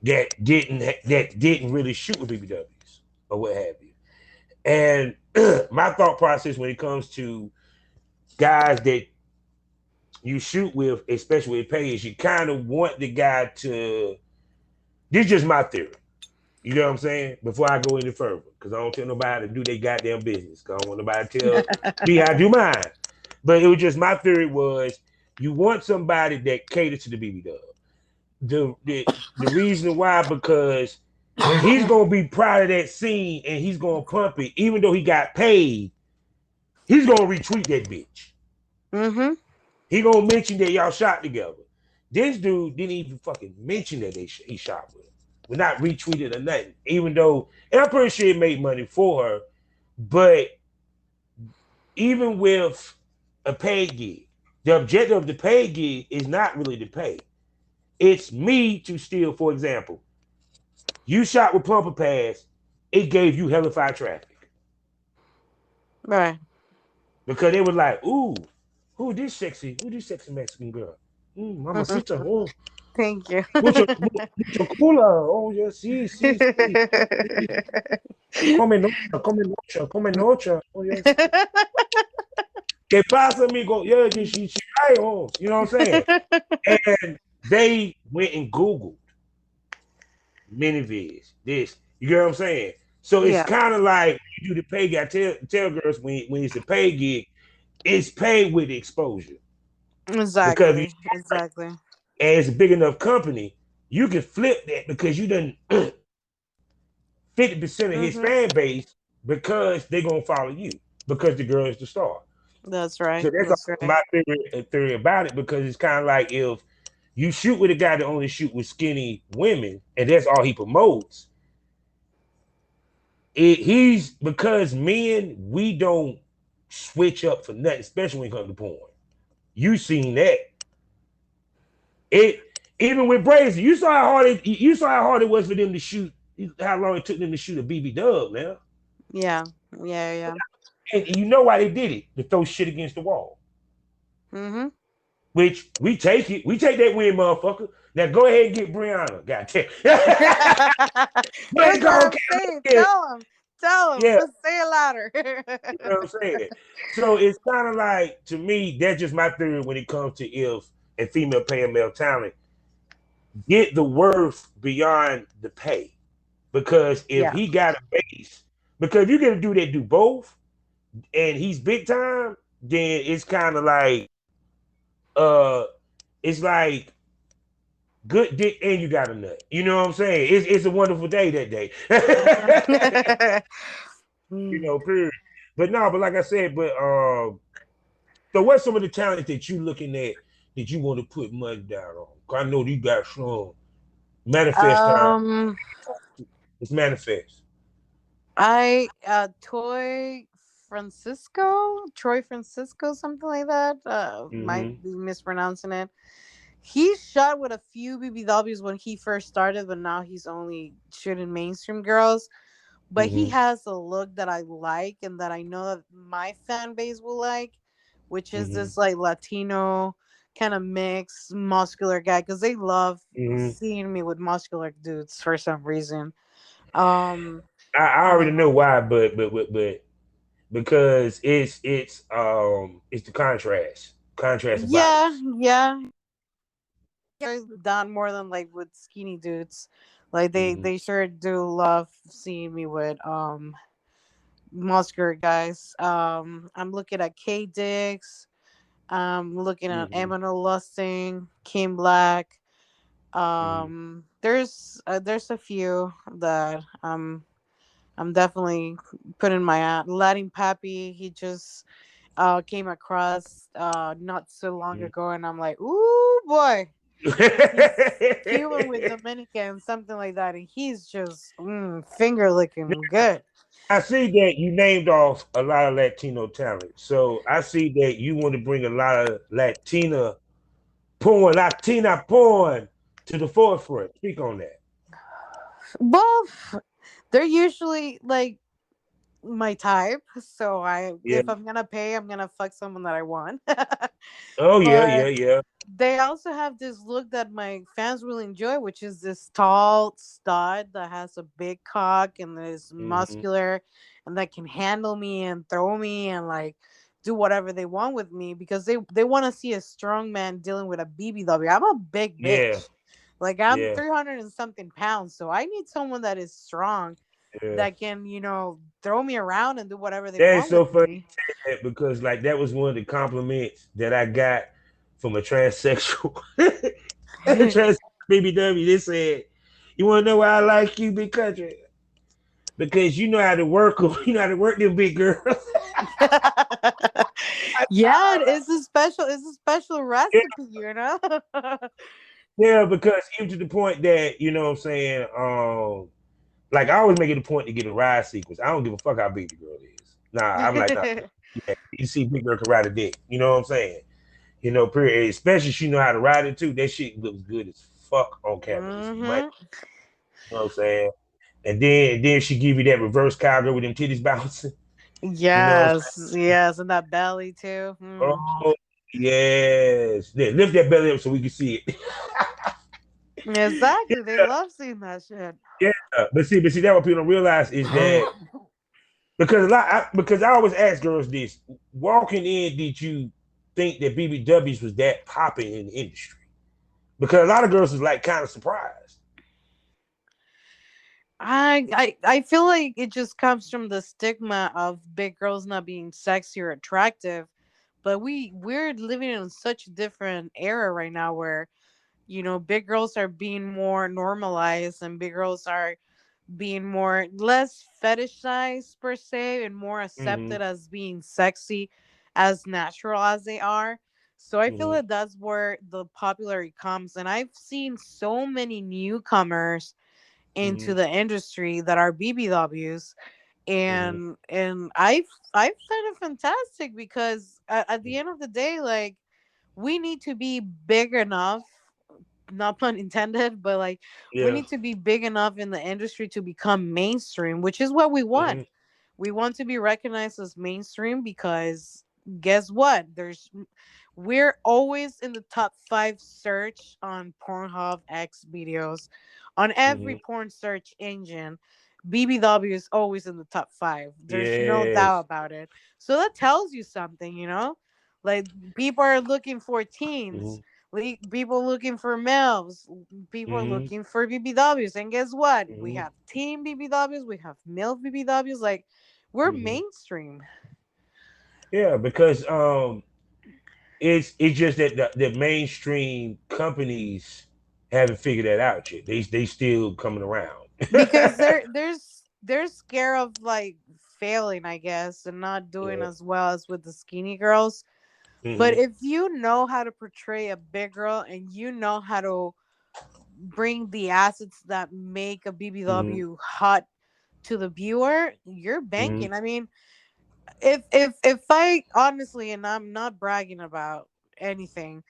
that didn't really shoot with BBWs or what have you. And my thought process when it comes to guys that you shoot with, especially with pay, is you kind of want the guy to. This is just my theory. You know what I'm saying? Before I go any further, because I don't tell nobody to do their goddamn business. Because I don't want nobody to tell me how to do mine. But it was just my theory was you want somebody that caters to the BB the reason why, because he's gonna be proud of that scene and he's gonna pump it, even though he got paid. He's gonna retweet that bitch. Mm-hmm. He gonna mention that y'all shot together. This dude didn't even fucking mention that he shot with him. We're not retweeted or nothing. Even though, and I'm pretty sure it made money for her, but even with a paid gig, the objective of the paid gig is not really to pay. It's me to steal, for example, you shot with Pumper Pass, it gave you hellified traffic. Right. Because they were like, ooh, who this sexy Mexican girl? Mamacita, oh, Thank you. mucho culo. Oh, yeah, sí, sí, sí, sí. Come noche, come noche. Oh, yes. ¿Qué pasa, amigo? Yeah, she right, oh, you know what I'm saying? And they went and Googled minivids, this, you get what I'm saying? So it's Yeah. kind of like you do the pay gig. I tell girls when it's a pay gig, it's paid with exposure. Because if you Exactly. Exactly. and it's a big enough company, you can flip that because you done 50% of his Mhm. fan base because they're gonna follow you because the girl is the star. That's So right. that's That's always right. my theory about it because it's kind of like if you shoot with a guy that only shoot with skinny women and that's all he promotes, he's because men we don't switch up for nothing, especially when it comes to porn. You seen that it even with Brazy, you saw how hard it was for them to shoot. How long it took them to shoot a BB now, Yeah. Yeah. Yeah. and you know why they did it to throw shit against the wall. Mhm. Which we take it. We take that win, motherfucker. Now go ahead and get Brianna. Goddamn. Let's That's what go, I'm saying. yeah, Tell him. Tell him. yeah. Say it louder. You know what I'm saying? So it's kind of like to me, that's just my theory when it comes to if and female paying male talent get the worth beyond the pay. Because if Yeah. he got a base, because if you get a dude that do both and he's big time, then it's kind of like uh it's like good dick and you got a nut. You know what I'm saying? It's a wonderful day that day. You Mm. know, period. But no, but like I said, but so what's some of the talents that you looking at that you want to put money down on? 'Cause I know you got some manifest time. um, It's manifest. Troy Francisco, something like that. Might Mm-hmm. be mispronouncing it. He shot with a few BBWs when he first started, but now he's only shooting mainstream girls. But he Mm-hmm. has a look that I like and that I know that my fan base will like, which is Mm-hmm. this like Latino kind of mixed muscular guy because they love Mm-hmm. seeing me with muscular dudes for some reason. Um, I already uh, know why, but because it's the contrast of yeah, bodies. yeah, done more than like with skinny dudes. Like Mm-hmm. they sure do love seeing me with muscular guys. I'm looking at K Dix. I'm looking at Mm-hmm. Emmanuel Lusting, Kim Black. Mm-hmm. There's a few that I'm definitely putting my Latin Pappy. He just came across not so long ago, and I'm like, ooh boy, he's Cuban with Dominican, something like that, and he's just finger licking good. I see that you named off a lot of Latino talent. So I see that you want to bring a lot of Latina porn to the forefront. Speak on that. Well, they're usually like my type, so Yeah. if I'm gonna pay, I'm gonna fuck someone that I want. Oh yeah, yeah, But yeah. they also have this look that my fans will enjoy, which is this tall stud that has a big cock and is Mm-hmm. muscular and that can handle me and throw me and like do whatever they want with me because they want to see a strong man dealing with a BBW. I'm a big Yeah, bitch. Like I'm yeah, 300 and something pounds, so I need someone that is strong yeah. that can, throw me around and do whatever they That is want so with funny me. that because like that was one of the compliments that I got from a transsexual trans BBW. They said, "You want to know why I like you, big country? Because you know how to work them. You know how to work them big girls." Yeah, it's a special recipe. Yeah, because even to the point that you know what I'm saying. Like I always make it a point to get a ride sequence. I don't give a fuck how big the girl is. Nah, I'm like, nah. Yeah, you see, big girl can ride a dick. You know what I'm saying? You know, period. Especially she know how to ride it too. That shit looks good as fuck on camera. It's money. Hmm. You know what I'm saying? And then she give you that reverse cowgirl with them titties bouncing. You know what I'm Yes, yes, and that belly too. saying? Oh yes. Then lift that belly up so we can see it. Exactly, they love seeing that shit. Yeah. But see, that what people don't realize is that because I always ask girls this: walking in, did you think that BBWs was that popping in the industry? Because a lot of girls was like kind of surprised. I feel like it just comes from the stigma of big girls not being sexy or attractive, but we're living in such a different era right now where big girls are being more normalized, and big girls are being more less fetishized per se, and more Mm-hmm. accepted as being sexy, as natural as they are. So I feel Mm-hmm. that that's where the popularity comes, and I've seen so many newcomers into Mm-hmm. the industry that are BBWs, Mm-hmm. and I've found it fantastic because at the end of the day, like, we need to be big enough, not pun intended, but like, we Yeah. need to be big enough in the industry to become mainstream, which is what we want. Mm-hmm. We want to be recognized as mainstream because guess what? We're always in the top 5 search on Pornhub X videos. On every Mm-hmm. porn search engine, BBW is always in the top 5. There's no doubt Yes. about it. So that tells you something. Like, people are looking for Mm-hmm. teens, people looking for males, people are Mm-hmm. looking for BBWs. And guess what? We Mm-hmm. have teen BBWs, we have male BBWs. Like, we're Mm-hmm. mainstream. Yeah, because it's just that the mainstream companies haven't figured that out yet. They still coming around. Because they're scared of like failing, I guess, and not doing Yeah. as well as with the skinny girls. But Mm-hmm. if you know how to portray a big girl, and you know how to bring the assets that make a Mm-hmm. BBW hot to the viewer, you're Mm-hmm. banking. I mean, if I honestly, and I'm not bragging about anything,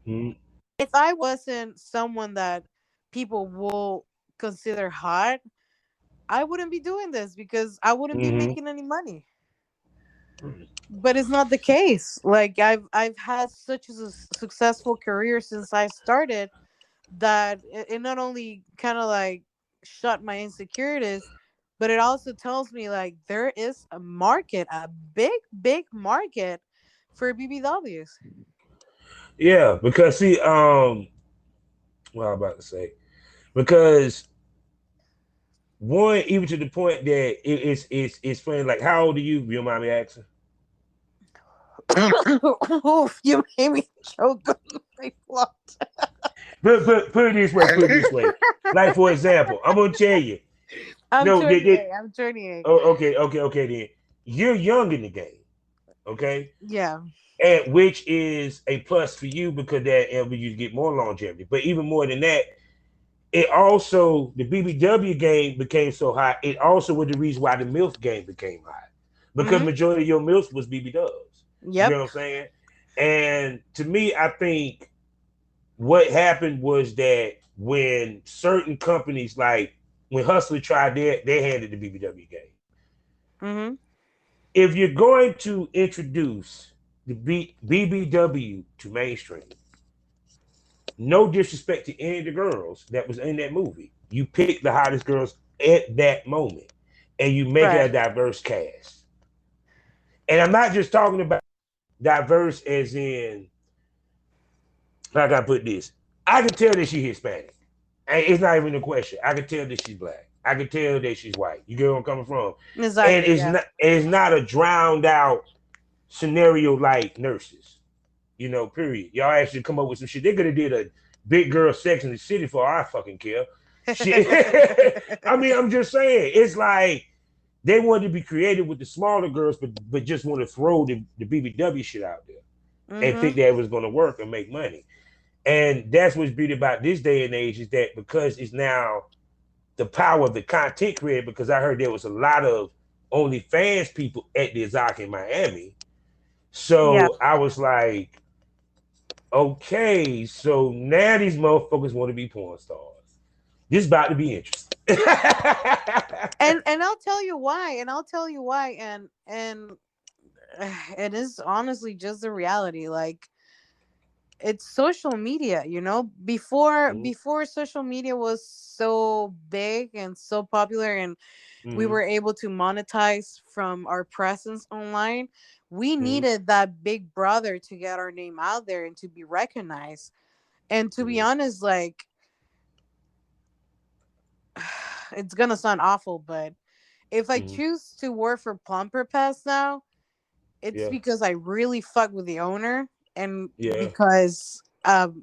Mm-hmm. if I wasn't someone that people will consider hot, I wouldn't be doing this because I wouldn't be Mm-hmm. making any money. But it's not the case. Like, I've had such a successful career since I started, that it not only kind of like shut my insecurities, but it also tells me like there is a market, a big market for BBWs. Yeah, because see, what I'm about to say, because one, even to the point that it's funny. Like, how old are you? If you don't mind me asking. Oof, you made me choke on my plot. Put it this way. Put it this way. Like, for example, I'm gonna tell you. I'm No, 28. I'm 28. oh, okay. Then you're young in the game. Okay, Yeah. and which is a plus for you because that enables you to get more longevity. But even more than that, it also the BBW game became so hot. It also was the reason why the MILF game became hot because Mhm. majority of your MILFs was BB Dubs. You get Yep. what I'm saying? And to me, I think what happened was that when certain companies like when Hustler tried they handed the BBW game. Mhm. If you're going to introduce the BBW to mainstream, no disrespect to any of the girls that was in that movie, you pick the hottest girls at that moment, and you make it a Right. diverse cast. And I'm not just talking about diverse as in how can I put this? I can tell that she's Hispanic. And it's not even a question. I can tell that she's black. I can tell that she's white. You get where I'm coming from? And Exactly. it's Yeah. not a drowned out scenario like nurses. Period. Y'all actually come up with some shit. They could have did a big girl Sex in the City for all I fucking care. Shit. I mean, I'm just saying. It's like they wanted to be creative with the smaller girls, but just want to throw the BBW shit out there and think Mhm. that it was going to work and make money. And that's what's beauty about this day and age is that because it's now the power of the content creator. Because I heard there was a lot of OnlyFans people at the Azak in Miami. Yeah. So I was like, okay, so now these motherfuckers want to be porn stars. This is about to be interesting. And I'll tell you why. And I'll tell you why. And it is honestly just the reality. Like, it's social media, before Mm-hmm. social media was so big and so popular, and we Mm-hmm. were able to monetize from our presence online. We Mm-hmm. needed that big brother to get our name out there and to be recognized. And to be Mm-hmm. honest, like, it's gonna sound awful, but if I Mm-hmm. choose to work for Plumper Pass now, it's Yeah. because I really fuck with the owner, and Yeah. because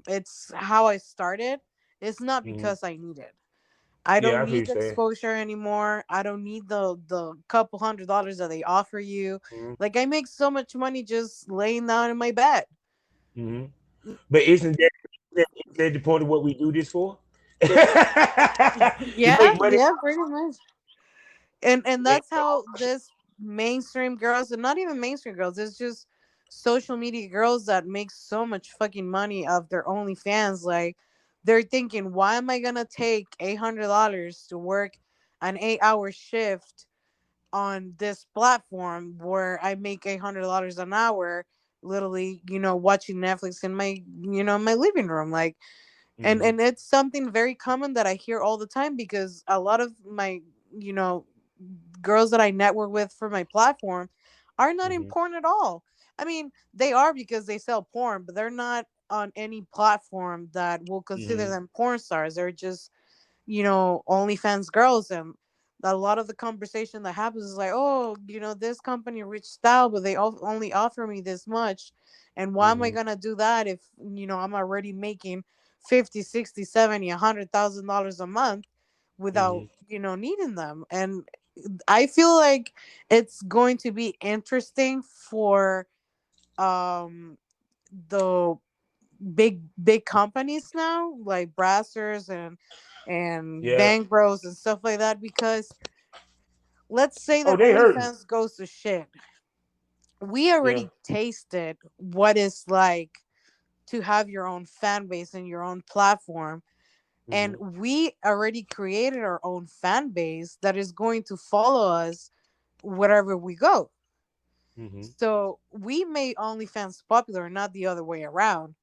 it's how I started. It's not Mm-hmm. because I need it. I Yeah, don't I feel you need the saying. exposure anymore. I don't need the couple $100 that they offer you. Mm-hmm. Like, I make so much money just laying down in my bed. Mm-hmm. But isn't that the point of what we do this for? To Yeah, make money. yeah, pretty much. And And, that's how this mainstream girls, and not even mainstream girls, it's just social media girls that make so much fucking money of their OnlyFans. Like, they're thinking, why am I gonna take $800 to work an 8-hour shift on this platform where I make $800 an hour, literally, watching Netflix in my, my living room, like. and mm-hmm. and it's something very common that I hear all the time, because a lot of my, you know girls that I network with for my platform are not in Mm-hmm. porn at all. I mean, they are because they sell porn, but they're not on any platform that will consider Mm-hmm. them porn stars. They're just, OnlyFans girls. And a lot of the conversation that happens is like, oh, this company reached out, but they only offer me this much. And why am I Mm-hmm. gonna do that if, I'm already making 50, 60, 70, $100,000 a month without, Mm-hmm. needing them? And I feel like it's going to be interesting for the big companies now, like Brassers and Yeah. Bang Bros and stuff like that, because let's say Oh, that they hurting. OnlyFans goes to shit. We Yeah. already tasted what it's like to have your own fan base and your own platform, and Mm-hmm. we already created our own fan base that is going to follow us wherever we go. Mm-hmm. So we made OnlyFans popular, not the other way around.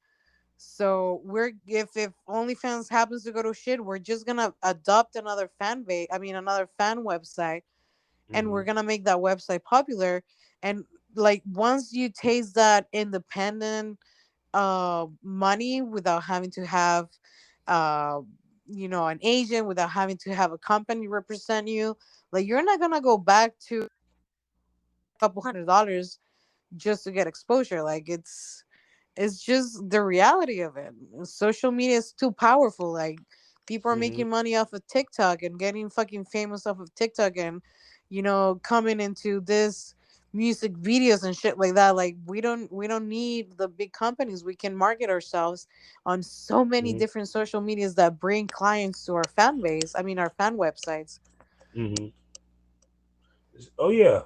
So we're if OnlyFans happens to go to shit, we're just gonna adopt another fan base. I mean, another fan website, and Mm-hmm. we're gonna make that website popular. And, like, once you taste that independent money without having to have uh an agent, without having to have a company represent you, like, you're not gonna go back to a couple $100 just to get exposure. Like, it's just the reality of it. Social media is too powerful. Like, people are Mm-hmm. making money off of TikTok and getting fucking famous off of TikTok, and, coming into this music videos and shit like that. Like, we don't need the big companies. We can market ourselves on so many Mm-hmm. different social medias that bring clients to our fan base. I mean, our fan websites. Mm-hmm. Oh yeah.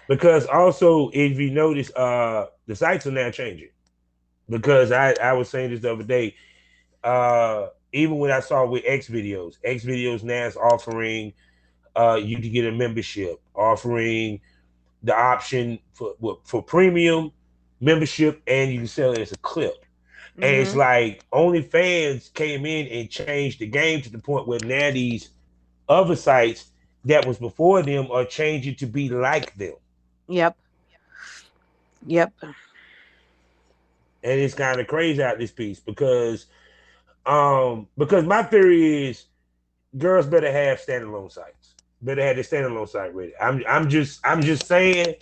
Because also, if you notice, the sites are now changing. Because I was saying this the other day, even when I saw with X videos now is offering you to get a membership, offering the option for premium membership, and you can sell it as a clip. And it's Mm-hmm. like OnlyFans came in and changed the game to the point where now these other sites that was before them are changing to be like them. Yep. Yep. And it's kind of crazy out this piece because my theory is girls better have standalone sites. Better have the standalone site ready. I'm just saying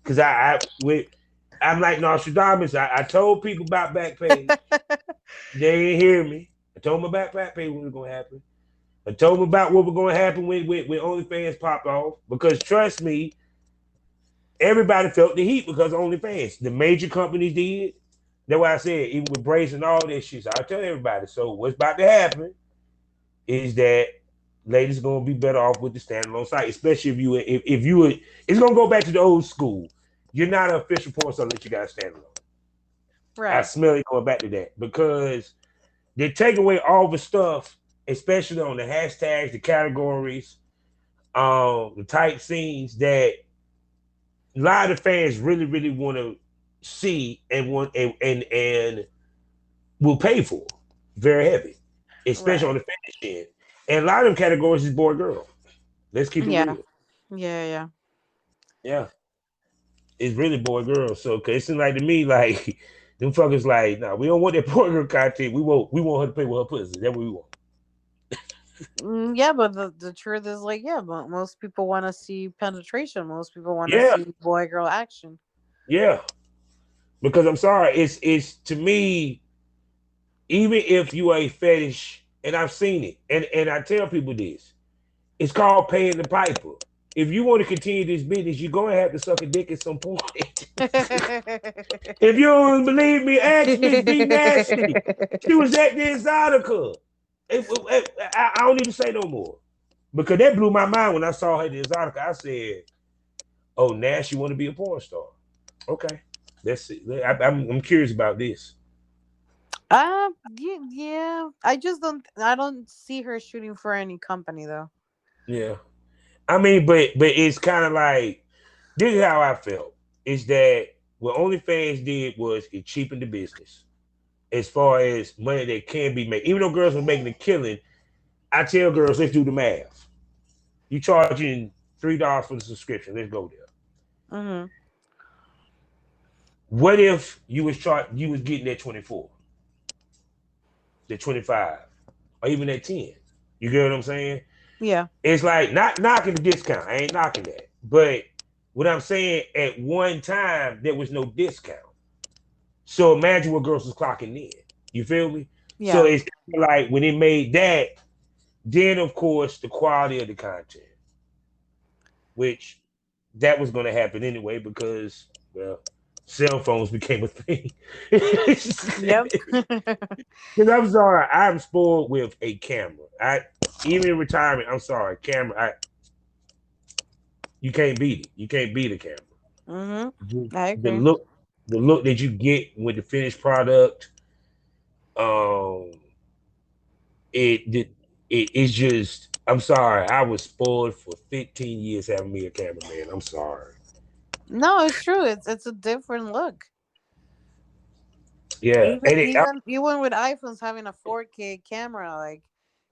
because I'm like Nostradamus. I told people about Backpage. They didn't hear me. I told them about Backpage what was gonna happen. I told them about what was gonna happen when OnlyFans popped off. Because trust me, everybody felt the heat because of OnlyFans. The major companies did. That's why I said even with Brace and all this shit. So I tell everybody. So what's about to happen is that ladies are gonna be better off with the standalone site, especially if you it's gonna go back to the old school. You're not an official porn star unless you got a standalone. I Right. smell it going back to that because they take away all the stuff, especially on the hashtags, the categories, the type scenes that a lot of fans really, really want to see and want and will pay for very heavy, especially on Right. the fetish end. And a lot of them categories is boy girl. Let's keep it Yeah. real. Yeah. Yeah. Yeah, it's really boy girl. So cause it seems like to me like them fuckers like, nah, we don't want that boy girl content. We want her to pay with her pussy. That's what we want. Yeah, but the truth is, like, yeah, but most people want to see penetration. Most people want to Yeah, see boy girl action. yeah. Because I'm sorry, it's to me, even if you are a fetish, and I've seen it, and I tell people this, it's called paying the piper. If you want to continue this business, you're going to have to suck a dick at some point. If you don't believe me, ask Miss B Nasty. She was at the Exotica. I don't need to say no more. Because that blew my mind when I saw her at the Exotica. I said, oh, Nash, you want to be a porn star? Okay. That's it. I'm curious about this. Yeah, yeah. I just don't. I don't see her shooting for any company though. Yeah. I mean, but it's kind of like, this is how I felt. Is that what OnlyFans did was it cheapened the business as far as money that can be made. Even though girls were making a killing, I tell girls, let's do the math. You charging $3 for the subscription. Let's go there. Mm-hmm. What if you was getting that 24, the 25, or even that 10? You get what I'm saying? Yeah. It's like not knocking the discount. I ain't knocking that. But what I'm saying, at one time there was no discount. So imagine what girls was clocking in. You feel me? So Yeah. it's kind of like when it made that, then of course the quality of the content, which that was going to happen anyway because, well, cell phones became a thing. Yep. Because I'm sorry, I'm spoiled with a camera. Even in retirement, I'm sorry, camera. You can't beat it. You can't beat a camera. Mm-hmm. I The agree. look, the look that you get with the finished product, um, it it's just. I'm sorry, I was spoiled for 15 years having me a cameraman. I'm sorry. No, it's true. It's a different look. Yeah, Even even even with iPhones having a 4K camera, like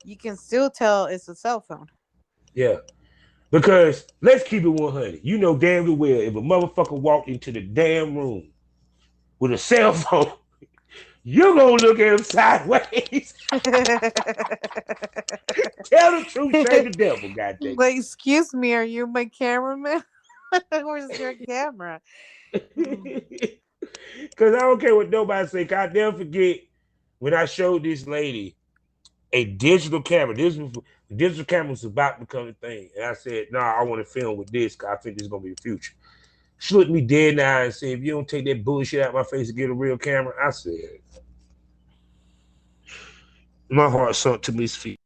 you can still tell it's a cell phone. yeah. Because let's keep it 100. You know damn good well if a motherfucker walked into the damn room with a cell phone, you're gonna look at him sideways. Tell the truth, shame the devil, goddamn. Like, excuse me, are you my cameraman? Where's your camera? Mm. Because I don't care what nobody say. I never forget when I showed this lady a digital camera. The digital camera was about to become a thing. And I said, nah, I want to film with this because I think this is going to be the future. She looked me dead in the eye and said, if you don't take that bullshit out of my face and get a real camera, I said, my heart sunk to his feet.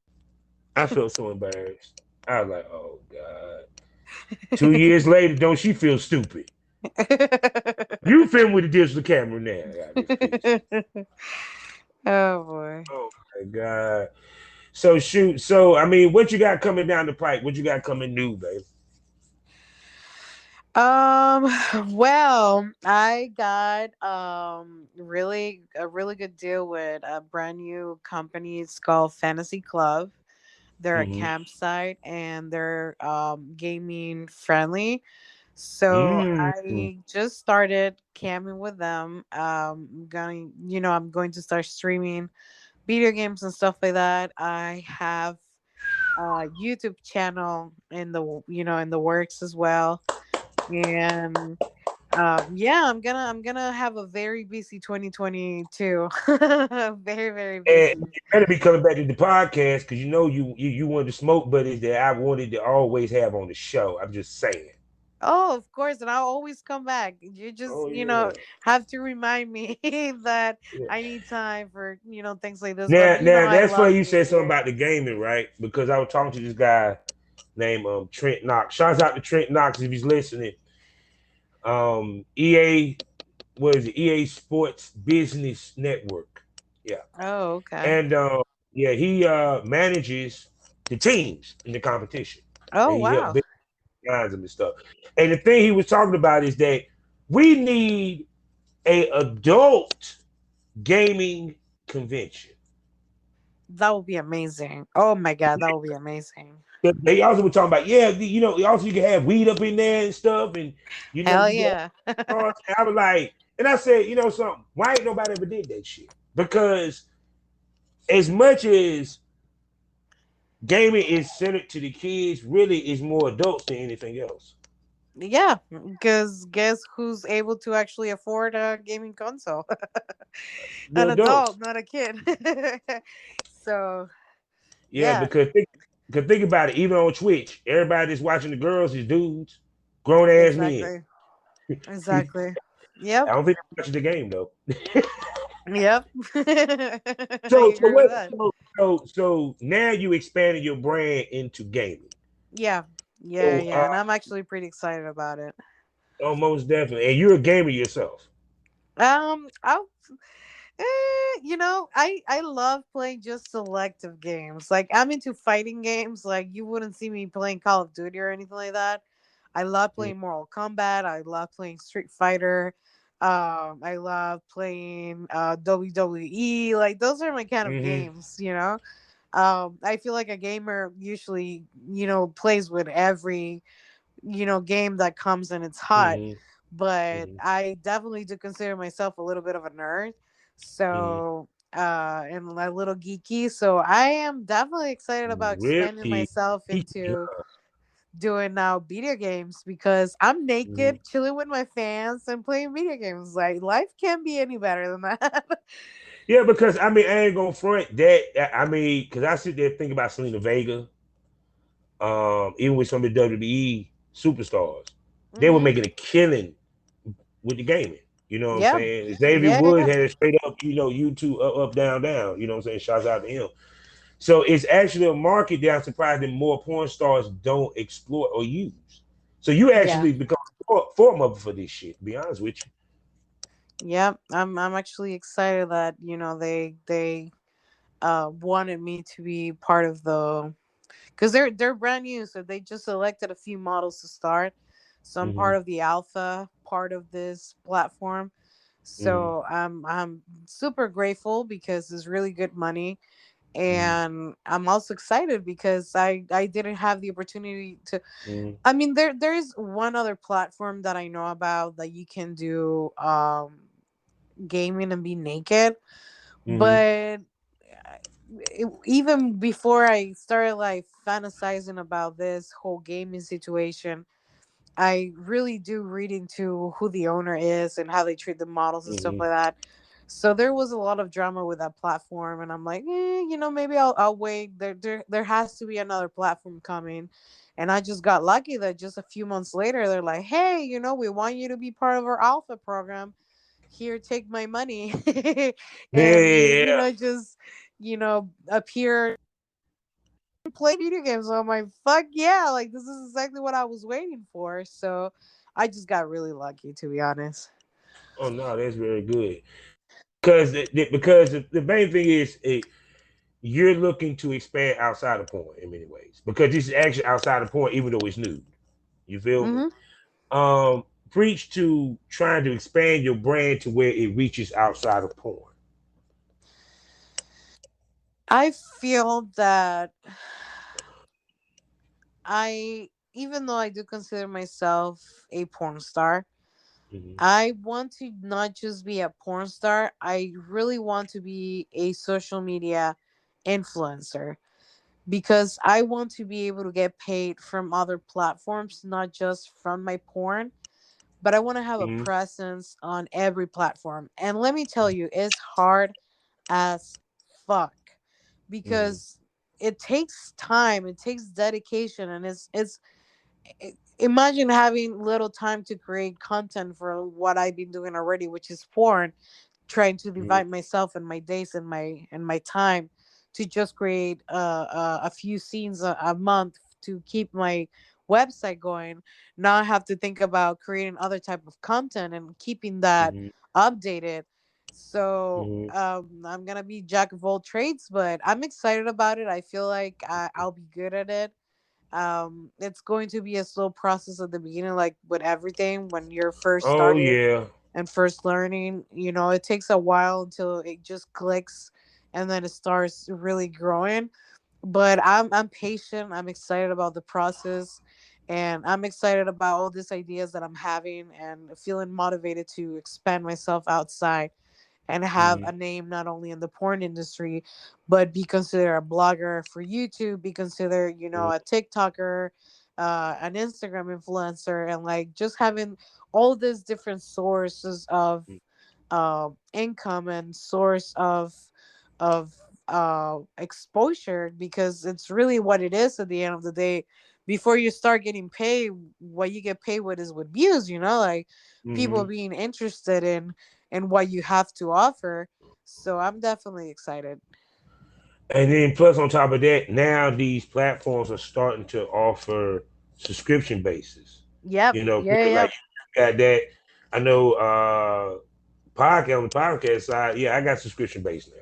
I felt so embarrassed. I was like, oh God. 2 years later, don't she feel stupid? You film with a digital camera now. Oh boy. Oh my God. So shoot. So I mean, what you got coming down the pipe? What you got coming new, babe? Well, I got really a really good deal with a brand new company. It's called Fantasy Club. They're a Mm-hmm. campsite and they're gaming friendly. So Mm-hmm. I just started camping with them. I'm going to start streaming video games and stuff like that. I have a YouTube channel in the works as well. And yeah, I'm gonna have a very busy 2022. Very, very And busy. you better be coming back to the podcast because you know you one of the smoke buddies that I wanted to always have on the show. I'm just saying. Oh, of course, and I'll always come back. You just, Oh yeah. have to remind me that Yeah. I need time for, things like this. But Now I that's love funny you being said something here. about the gaming, right? Because I was talking to this guy named Trent Knox. Shouts out to Trent Knox if he's listening. EA, what is it? EA Sports Business Network. Yeah. Oh, okay. And yeah, he manages the teams in the competition. And Oh, he helped wow. build guys and stuff. And the thing he was talking about is that we need a adult gaming convention. That would be amazing. Oh my god, that would be amazing. They also were talking about, yeah, also you can have weed up in there and stuff, and Hell you can yeah. have, I was like, and I said, something, why ain't nobody ever did that shit? Because as much as gaming is centered to the kids, really is more adults than anything else. Yeah, because guess who's able to actually afford a gaming console? The An adults. adult, not a kid. So Yeah, yeah, because think about it. Even on Twitch, everybody that's watching the girls is dudes, grown ass men. exactly, I exactly. Yep, don't think they're watching the game though. yep. I So agree with what? that. So now you expanded your brand into gaming. Yeah, yeah, So yeah, and I'm actually pretty excited about it. almost definitely, and you're a gamer yourself. I I love playing just selective games. Like I'm into fighting games. Like you wouldn't see me playing Call of Duty or anything like that. I love Mm-hmm. playing Mortal Kombat. I love playing Street Fighter. I love playing WWE. Like those are my kind of Mm-hmm. games. I feel like a gamer usually plays with every game that comes and it's hot. Mm-hmm. But Mm-hmm. I definitely do consider myself a little bit of a nerd. So and a little geeky. So I am definitely excited about expanding Really? myself into doing now video games because I'm Mm-hmm. naked, chilling with my fans and playing video games. Like life can't be any better than that. Yeah, because I mean, I ain't gonna front that. I mean, because I sit there thinking about Selena Vega, even with some of the WWE superstars, they were Hmm. making a killing with the gaming. You know what I'm Yeah. saying? Xavier Yeah, Woods yeah. had a straight up, YouTube up, down, down. You know what I'm saying? Shouts out to him. So it's actually a market that I'm surprised that more porn stars don't explore or use. So you Yeah. actually become form for this shit. To be honest with Yeah. I'm actually excited that, they wanted me to be part of the because they're brand new, so they just selected a few models to start. So I'm you. part of the alpha part of this platform. Hmm. So I'm super grateful because it's really good money, Hmm. and I'm also excited because I didn't have the opportunity to. Hmm. I mean, there is one other platform that I know about that you can do gaming and be naked, Hmm. but even before I started like fantasizing about this whole gaming situation, I really do read into who the owner is and how they treat the models and stuff Hmm. like that. So there was a lot of drama with that platform, and I'm like, maybe I'll wait. There has to be another platform coming, and I just got lucky that just a few months later they're like, hey, we want you to be part of our alpha program. Here, take my money, Yeah, and yeah, yeah. just appear play video games. So I'm like, fuck yeah, like this is exactly what I was waiting for. So I just got really lucky, to be honest. Oh no, that's very good. Because the main thing is you're looking to expand outside of porn in many ways. Because this is actually outside of porn, even though it's nude. You feel me? Hmm. Preach to trying to expand your brand to where it reaches outside of porn. I feel that even though I do consider myself a porn star, Hmm. I want to not just be a porn star. I really want to be a social media influencer because I want to be able to get paid from other platforms, not just from my porn, but I want to have a Hmm. presence on every platform. And let me tell you, it's hard as fuck Hmm. because it takes time, it takes dedication, and imagine having little time to create content for what I've been doing already, which is porn, trying to Hmm. divide myself and my days and my time to just create a few scenes a month to keep my website going. Now I have to think about creating other type of content and keeping that Hmm. updated. So Hmm. I'm gonna be jack of all trades, but I'm excited about it. I feel like I'll be good at it. It's going to be a slow process at the beginning, like with everything when you're first Oh started yeah. and first learning. It takes a while until it just clicks and then it starts really growing. But I'm patient. I'm excited about the process, and I'm excited about all these ideas that I'm having and feeling motivated to expand myself outside and have Hmm. a name not only in the porn industry, but be considered a blogger for YouTube, be considered, a TikToker, an Instagram influencer, and like just having all these different sources of income and source of exposure, because it's really what it is at the end of the day. Before you start getting paid, what you get paid with is with views, like people Mm-hmm. being interested in what you have to offer. So I'm definitely excited. And then plus on top of that, now these platforms are starting to offer subscription basis. Yep, You know, yeah, like yep, you got that. I know podcast on the podcast side, yeah, I got subscription based now.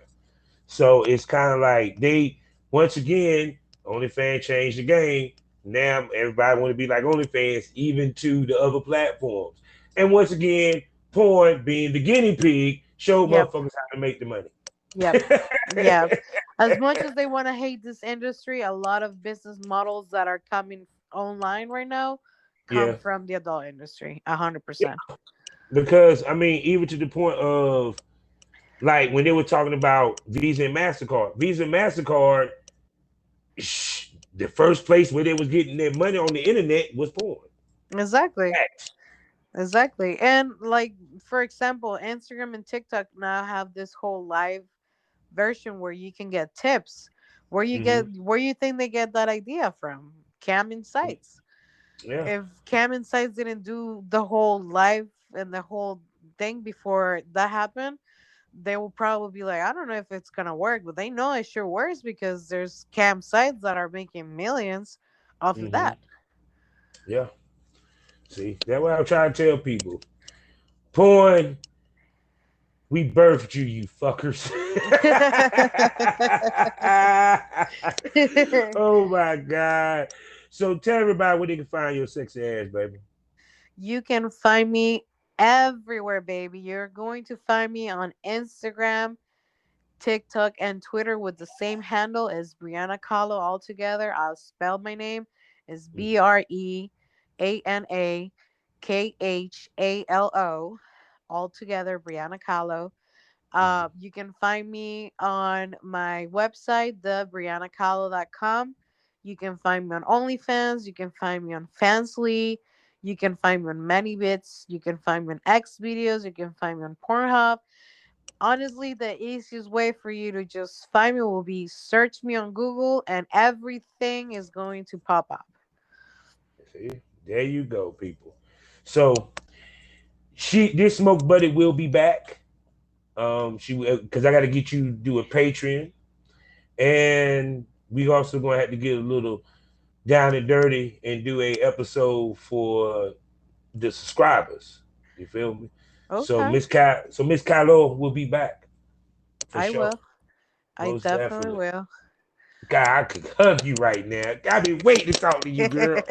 So it's kind of like they once again, OnlyFans changed the game. Now everybody want to be like OnlyFans, even to the other platforms. And once again, porn being the guinea pig showed yep, motherfuckers how to make the money. yep, yeah. As much as they want to hate this industry, a lot of business models that are coming online right now come Yeah. from the adult industry. 100%. Because I mean, even to the point of like when they were talking about Visa and MasterCard. Visa and MasterCard, the first place where they was getting their money on the internet was porn. Exactly. Exactly. And like for example, Instagram and TikTok now have this whole live version where you can get tips. Mm-hmm. Where you think they get that idea from? Cam Insights. Yeah. If Cam Insights didn't do the whole live and the whole thing before that happened, they will probably be like, I don't know if it's gonna work, but they know it sure works because there's Cam sites that are making millions off of Mm-hmm. that. Yeah. See, that's what I'm trying to tell people. Porn, we birthed you, you fuckers. Oh my God. So tell everybody where they can find your sexy ass, baby. You can find me everywhere, baby. You're going to find me on Instagram, TikTok, and Twitter with the same handle as Breana Khalo all together. I'll spell my name is BreanaKhalo, all together, Breana Khalo. Mm-hmm. You can find me on my website, thebriannacalo.com. You can find me on OnlyFans. You can find me on Fansly. You can find me on ManyBits. You can find me on X videos. You can find me on Pornhub. Honestly, the easiest way for you to just find me will be search me on Google, and everything is going to pop up. See, there you go, people. So this smoke buddy will be back. She because I got to get you to do a Patreon, and we also gonna have to get a little down and dirty and do a episode for the subscribers. You feel me? Okay, So Miss Kylo will be back for I sure, will. I most definitely definitely. will. God, I could hug you right now. I've been waiting to talk to you, girl.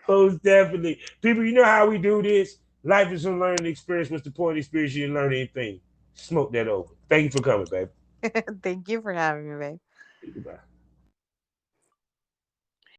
Most definitely. People, you know how we do this. Life is a learning experience. What's the point of experience? You didn't learn anything. Smoke that over. Thank you for coming, baby. Thank you for having me, babe. Goodbye.